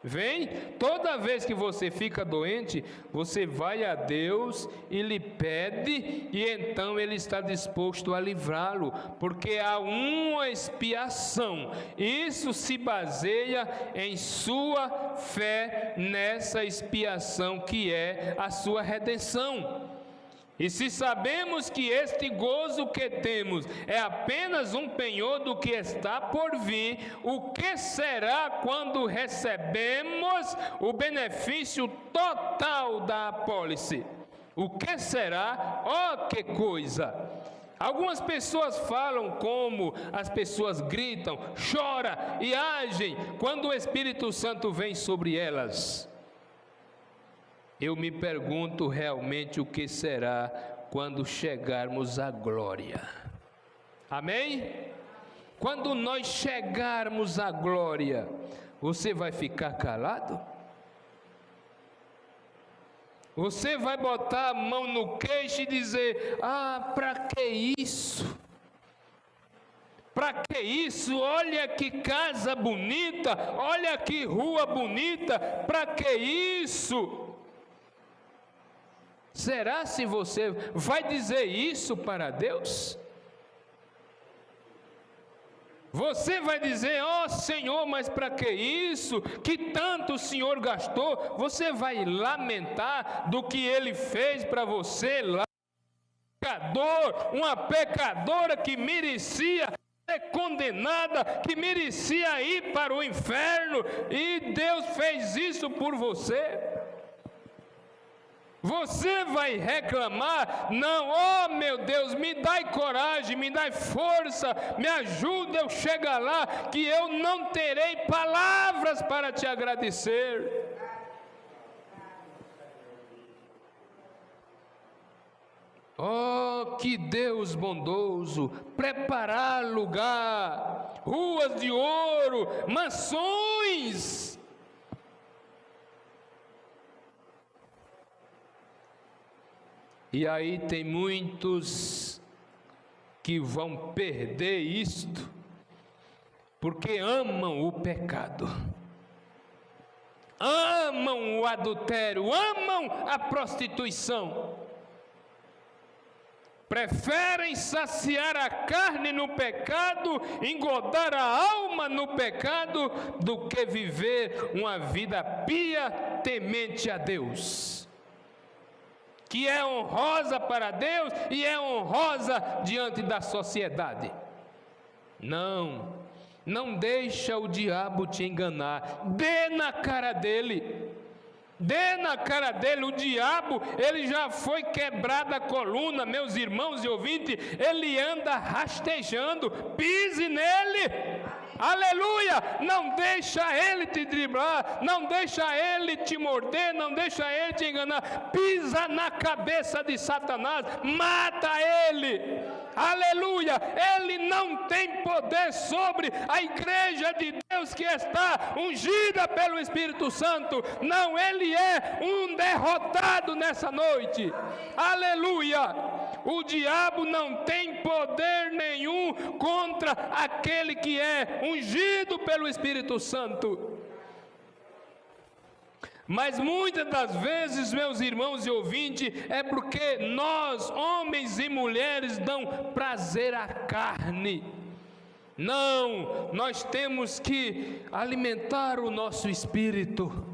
Vem, toda vez que você fica doente, você vai a Deus e lhe pede, e então Ele está disposto a livrá-lo, porque há uma expiação. Isso se baseia em sua fé nessa expiação que é a sua redenção. E se sabemos que este gozo que temos é apenas um penhor do que está por vir, o que será quando recebemos o benefício total da apólice? O que será? Oh, que coisa! Algumas pessoas falam como as pessoas gritam, choram e agem quando o Espírito Santo vem sobre elas. Eu me pergunto realmente o que será quando chegarmos à glória. Amém? Quando nós chegarmos à glória, você vai ficar calado? Você vai botar a mão no queixo e dizer: ah, para que isso? Para que isso? Olha que casa bonita, olha que rua bonita, para que isso? Será se você vai dizer isso para Deus? Você vai dizer: ó Senhor, mas para que isso? Que tanto o Senhor gastou? Você vai lamentar do que Ele fez para você lá? Uma pecadora que merecia ser condenada, que merecia ir para o inferno, e Deus fez isso por você. Você vai reclamar? Não, oh meu Deus, me dai coragem, me dai força, me ajuda eu chegar lá, que eu não terei palavras para te agradecer. Oh, que Deus bondoso, preparar lugar, ruas de ouro, mansões. E aí tem muitos que vão perder isto, porque amam o pecado, amam o adultério, amam a prostituição. Preferem saciar a carne no pecado, engordar a alma no pecado, do que viver uma vida pia, temente a Deus, que é honrosa para Deus e é honrosa diante da sociedade. Não deixa o diabo te enganar. Dê na cara dele. Dê na cara dele. O diabo, ele já foi quebrada a coluna, meus irmãos e ouvintes. Ele anda rastejando. Pise nele. Aleluia! Não deixa ele te driblar, não deixa ele te morder, não deixa ele te enganar. Pisa na cabeça de Satanás, mata ele. Aleluia! Ele não tem poder sobre a igreja de Deus que está ungida pelo Espírito Santo. Não, ele é um derrotado nessa noite. Aleluia! O diabo não tem poder nenhum contra aquele que é ungido pelo Espírito Santo. Mas muitas das vezes, meus irmãos e ouvintes, é porque nós, homens e mulheres, dão prazer à carne. Não, nós temos que alimentar o nosso espírito.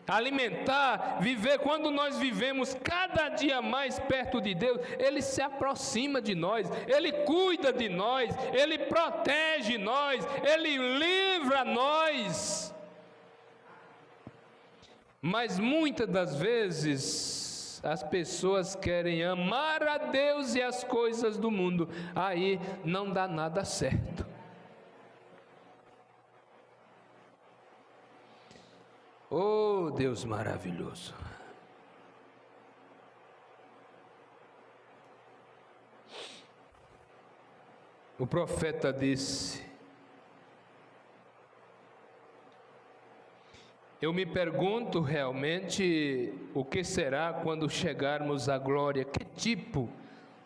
Alimentar, viver. Quando nós vivemos cada dia mais perto de Deus, Ele se aproxima de nós, Ele cuida de nós, Ele protege nós, Ele livra nós. Mas muitas das vezes as pessoas querem amar a Deus e as coisas do mundo, aí não dá nada certo. Oh, Deus maravilhoso. O profeta disse: eu me pergunto realmente o que será quando chegarmos à glória. Que tipo?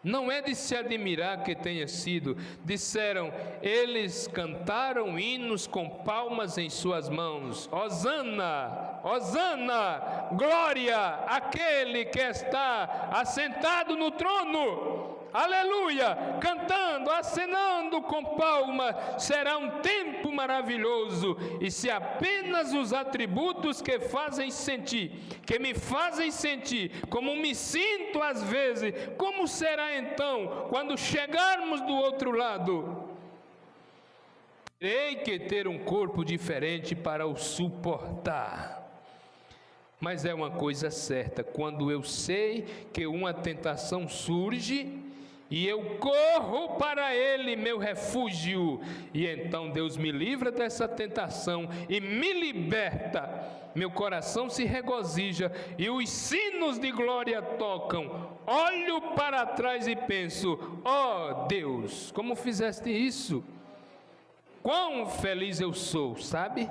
Não é de se admirar que tenha sido. Disseram, eles cantaram hinos com palmas em suas mãos. Hosana, Hosana, glória àquele que está assentado no trono. Aleluia, cantando, acenando com palmas. Será um tempo maravilhoso. E se apenas os atributos que fazem sentir, que me fazem sentir como me sinto às vezes, como será então quando chegarmos do outro lado? Terei que ter um corpo diferente para o suportar. Mas é uma coisa certa, quando eu sei que uma tentação surge, e eu corro para Ele, meu refúgio, e então Deus me livra dessa tentação e me liberta. Meu coração se regozija e os sinos de glória tocam. Olho para trás e penso: ó Deus, como fizeste isso? Quão feliz eu sou, sabe?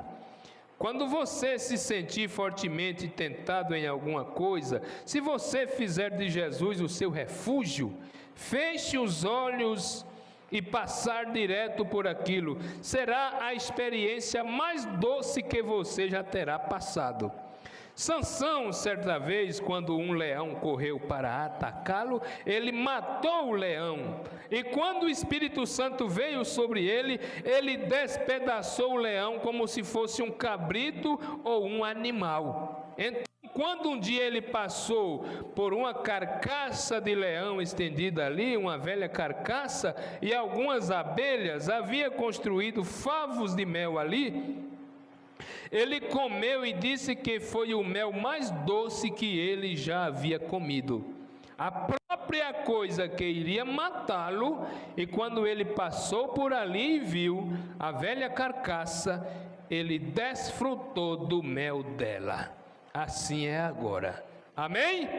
Quando você se sentir fortemente tentado em alguma coisa, se você fizer de Jesus o seu refúgio, feche os olhos e passar direto por aquilo, será a experiência mais doce que você já terá passado. Sansão, certa vez, quando um leão correu para atacá-lo, ele matou o leão. E quando o Espírito Santo veio sobre ele, ele despedaçou o leão como se fosse um cabrito ou um animal. Então, quando um dia ele passou por uma carcaça de leão estendida ali, uma velha carcaça, e algumas abelhas, havia construído favos de mel ali, ele comeu e disse que foi o mel mais doce que ele já havia comido. A própria coisa que iria matá-lo, e quando ele passou por ali e viu a velha carcaça, ele desfrutou do mel dela. Assim é agora. Amém?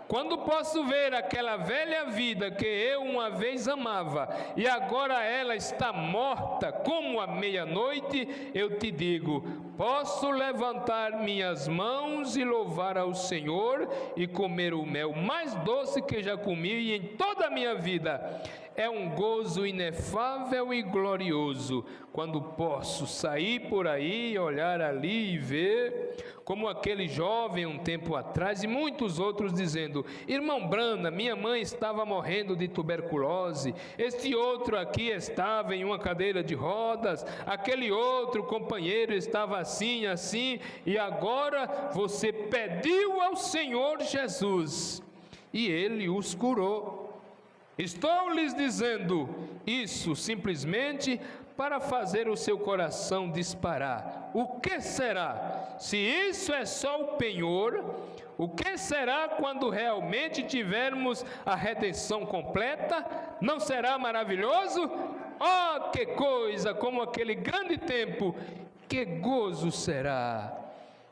Quando posso ver aquela velha vida que eu uma vez amava e agora ela está morta como a meia-noite, eu te digo, posso levantar minhas mãos e louvar ao Senhor e comer o mel mais doce que já comi em toda a minha vida. É um gozo inefável e glorioso quando posso sair por aí, olhar ali e ver, como aquele jovem um tempo atrás e muitos outros dizendo: irmão Brana, minha mãe estava morrendo de tuberculose, este outro aqui estava em uma cadeira de rodas, aquele outro companheiro estava assim, e agora você pediu ao Senhor Jesus e Ele os curou. Estou lhes dizendo isso simplesmente para fazer o seu coração disparar. O que será? Se isso é só o penhor, o que será quando realmente tivermos a redenção completa? Não será maravilhoso? Oh, que coisa! Como aquele grande tempo! Que gozo será!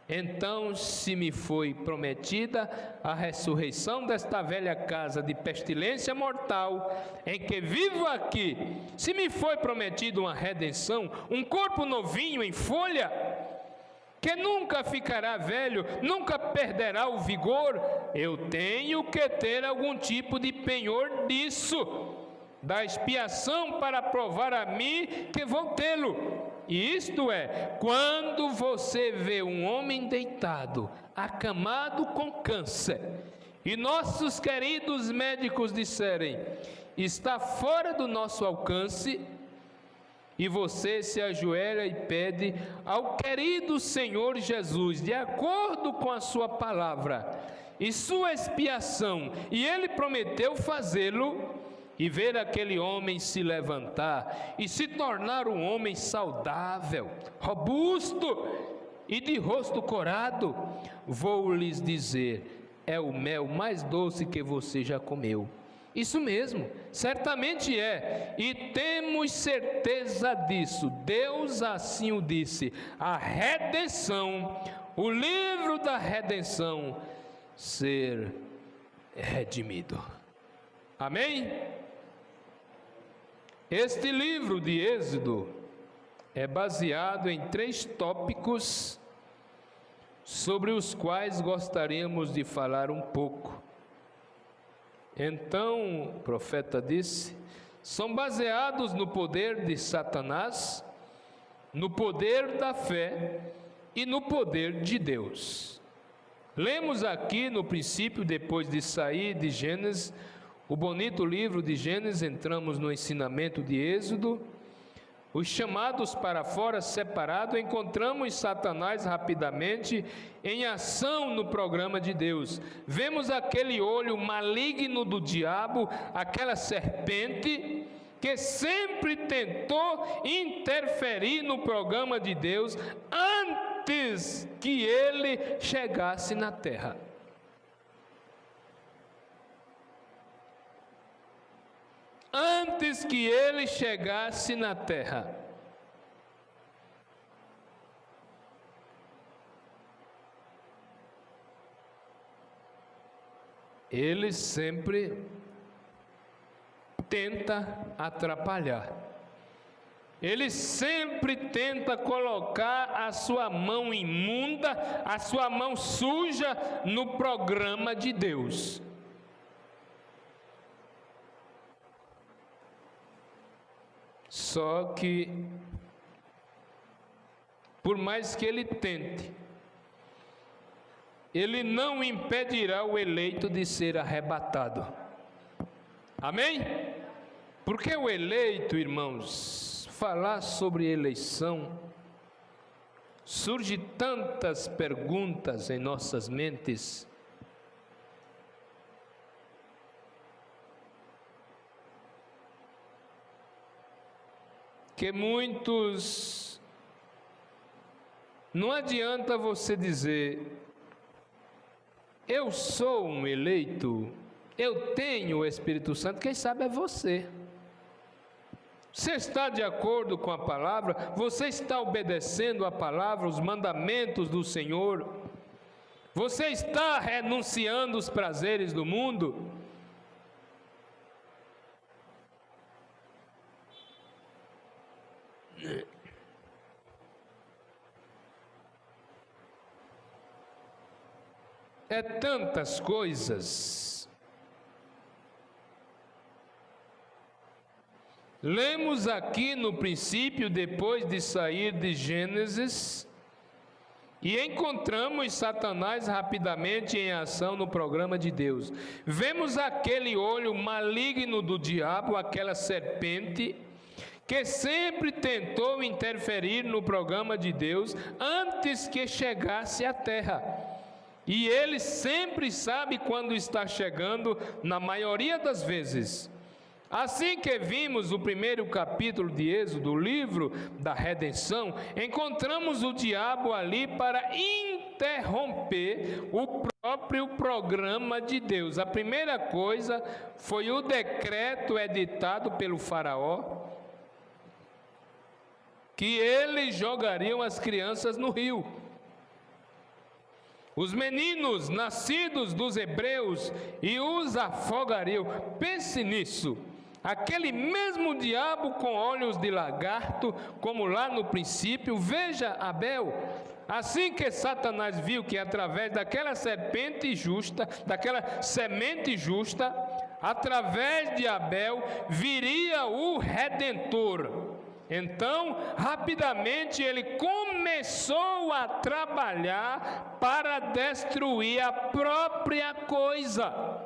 Então, se me foi prometida a ressurreição desta velha casa de pestilência mortal, em que vivo aqui, se me foi prometido uma redenção, um corpo novinho em folha, que nunca ficará velho, nunca perderá o vigor, eu tenho que ter algum tipo de penhor disso, da expiação para provar a mim que vou tê-lo. E isto é, quando você vê um homem deitado, acamado com câncer, e nossos queridos médicos disserem, está fora do nosso alcance, e você se ajoelha e pede ao querido Senhor Jesus, de acordo com a sua palavra, e sua expiação, e Ele prometeu fazê-lo, e ver aquele homem se levantar e se tornar um homem saudável, robusto e de rosto corado, vou lhes dizer, é o mel mais doce que você já comeu. Isso mesmo, certamente é, e temos certeza disso, Deus assim o disse, a redenção, o livro da redenção, ser redimido. Amém? Este livro de Êxodo é baseado em 3 tópicos sobre os quais gostaríamos de falar um pouco. Então, o profeta disse, são baseados no poder de Satanás, no poder da fé e no poder de Deus. Lemos aqui no princípio, depois de sair de Gênesis, o bonito livro de Gênesis, entramos no ensinamento de Êxodo, os chamados para fora separado, encontramos Satanás rapidamente em ação no programa de Deus. Vemos aquele olho maligno do diabo, aquela serpente que sempre tentou interferir no programa de Deus antes que ele chegasse na terra. Antes que ele chegasse na terra. Ele sempre tenta atrapalhar. Ele sempre tenta colocar a sua mão imunda, a sua mão suja no programa de Deus. Só que, por mais que ele tente, ele não impedirá o eleito de ser arrebatado. Amém? Porque o eleito, irmãos, falar sobre eleição, surge tantas perguntas em nossas mentes. Que muitos, não adianta você dizer, eu sou um eleito, eu tenho o Espírito Santo, quem sabe é você. Você está de acordo com a palavra? Você está obedecendo a palavra, os mandamentos do Senhor? Você está renunciando os prazeres do mundo? É tantas coisas. Lemos aqui no princípio, depois de sair de Gênesis, e encontramos Satanás rapidamente em ação no programa de Deus. Vemos aquele olho maligno do diabo, aquela serpente, que sempre tentou interferir no programa de Deus antes que chegasse à terra. E ele sempre sabe quando está chegando, na maioria das vezes. Assim que vimos o primeiro capítulo de Êxodo, o livro da redenção, encontramos o diabo ali para interromper o próprio programa de Deus. A primeira coisa foi o decreto editado pelo faraó, que eles jogariam as crianças no rio. Os meninos nascidos dos hebreus e os afogariam. Pense nisso. Aquele mesmo diabo com olhos de lagarto, como lá no princípio. Veja Abel. Assim que Satanás viu que através daquela serpente justa, daquela semente justa, através de Abel, viria o Redentor. Então, rapidamente ele começou a trabalhar para destruir a própria coisa.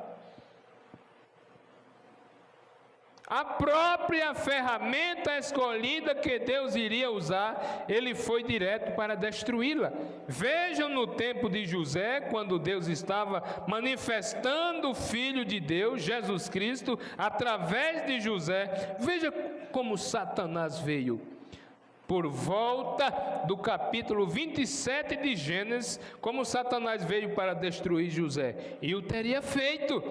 A própria ferramenta escolhida que Deus iria usar, ele foi direto para destruí-la. Vejam no tempo de José, quando Deus estava manifestando o Filho de Deus, Jesus Cristo, através de José. Veja como Satanás veio. Por volta do capítulo 27 de Gênesis, como Satanás veio para destruir José. E o teria feito.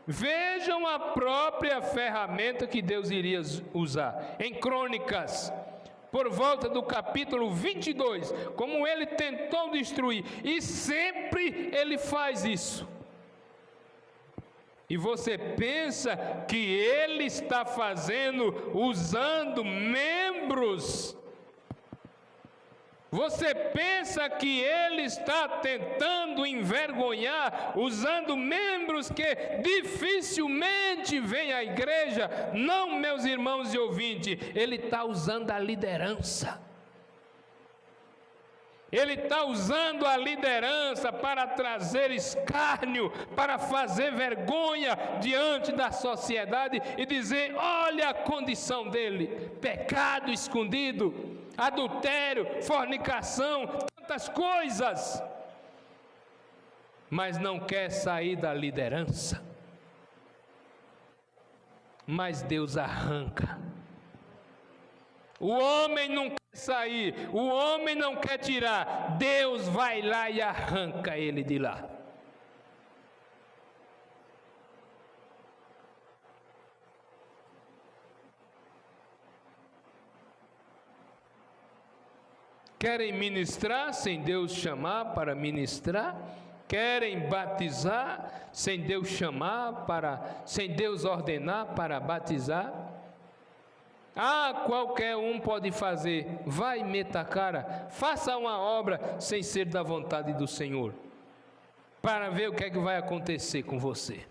Vejam a própria ferramenta que Deus iria usar. Em Crônicas, por volta do capítulo 22, como ele tentou destruir. E sempre ele faz isso. E você pensa que ele está fazendo, usando membros. Você pensa que ele está tentando envergonhar, usando membros que dificilmente vêm à igreja? Não, meus irmãos e ouvintes, ele está usando a liderança. Ele está usando a liderança para trazer escárnio, para fazer vergonha diante da sociedade e dizer: olha a condição dele, pecado escondido, adultério, fornicação, tantas coisas, mas não quer sair da liderança. Mas Deus arranca. O homem não quer sair, o homem não quer tirar, Deus vai lá e arranca ele de lá. Querem ministrar sem Deus chamar para ministrar? Querem batizar sem Deus chamar sem Deus ordenar para batizar? Qualquer um pode fazer. Vai, meta a cara, faça uma obra sem ser da vontade do Senhor, para ver o que é que vai acontecer com você.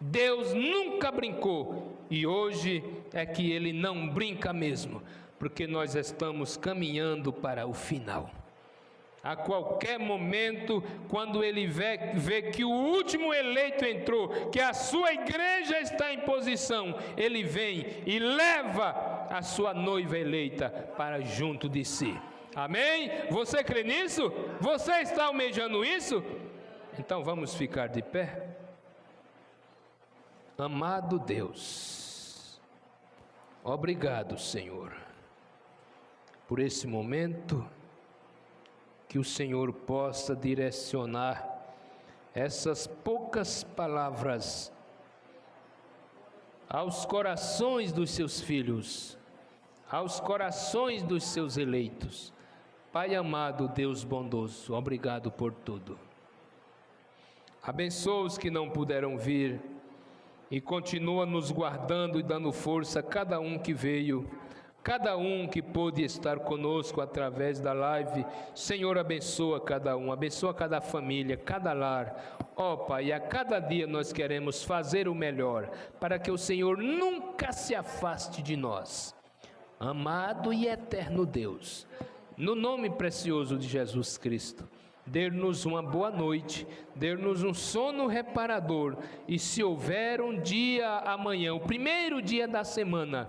Deus nunca brincou, e hoje é que Ele não brinca mesmo, porque nós estamos caminhando para o final. A qualquer momento, quando ele vê que o último eleito entrou, que a sua igreja está em posição, ele vem e leva a sua noiva eleita para junto de si. Amém? Você crê nisso? Você está almejando isso? Então vamos ficar de pé. Amado Deus, obrigado, Senhor, por esse momento. Que o Senhor possa direcionar essas poucas palavras aos corações dos seus filhos, aos corações dos seus eleitos. Pai amado, Deus bondoso, obrigado por tudo. Abençoa os que não puderam vir e continua nos guardando e dando força a cada um que veio, cada um que pôde estar conosco através da live. Senhor, abençoa cada um, abençoa cada família, cada lar. Ó Pai, a cada dia nós queremos fazer o melhor, para que o Senhor nunca se afaste de nós. Amado e eterno Deus, no nome precioso de Jesus Cristo, dê-nos uma boa noite, dê-nos um sono reparador, e se houver um dia amanhã, o primeiro dia da semana,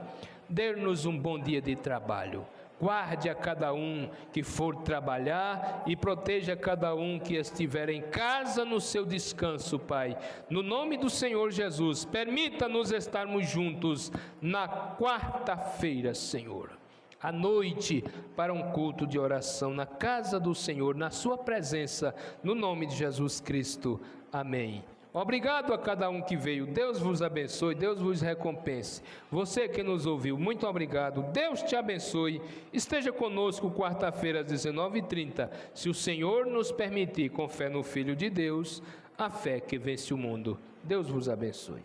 dê-nos um bom dia de trabalho. Guarde a cada um que for trabalhar e proteja cada um que estiver em casa no seu descanso, Pai. No nome do Senhor Jesus, permita-nos estarmos juntos na quarta-feira, Senhor, à noite, para um culto de oração na casa do Senhor, na sua presença, no nome de Jesus Cristo. Amém. Obrigado a cada um que veio. Deus vos abençoe, Deus vos recompense. Você que nos ouviu, muito obrigado. Deus te abençoe. Esteja conosco quarta-feira às 19h30. Se o Senhor nos permitir, com fé no Filho de Deus, a fé que vence o mundo. Deus vos abençoe.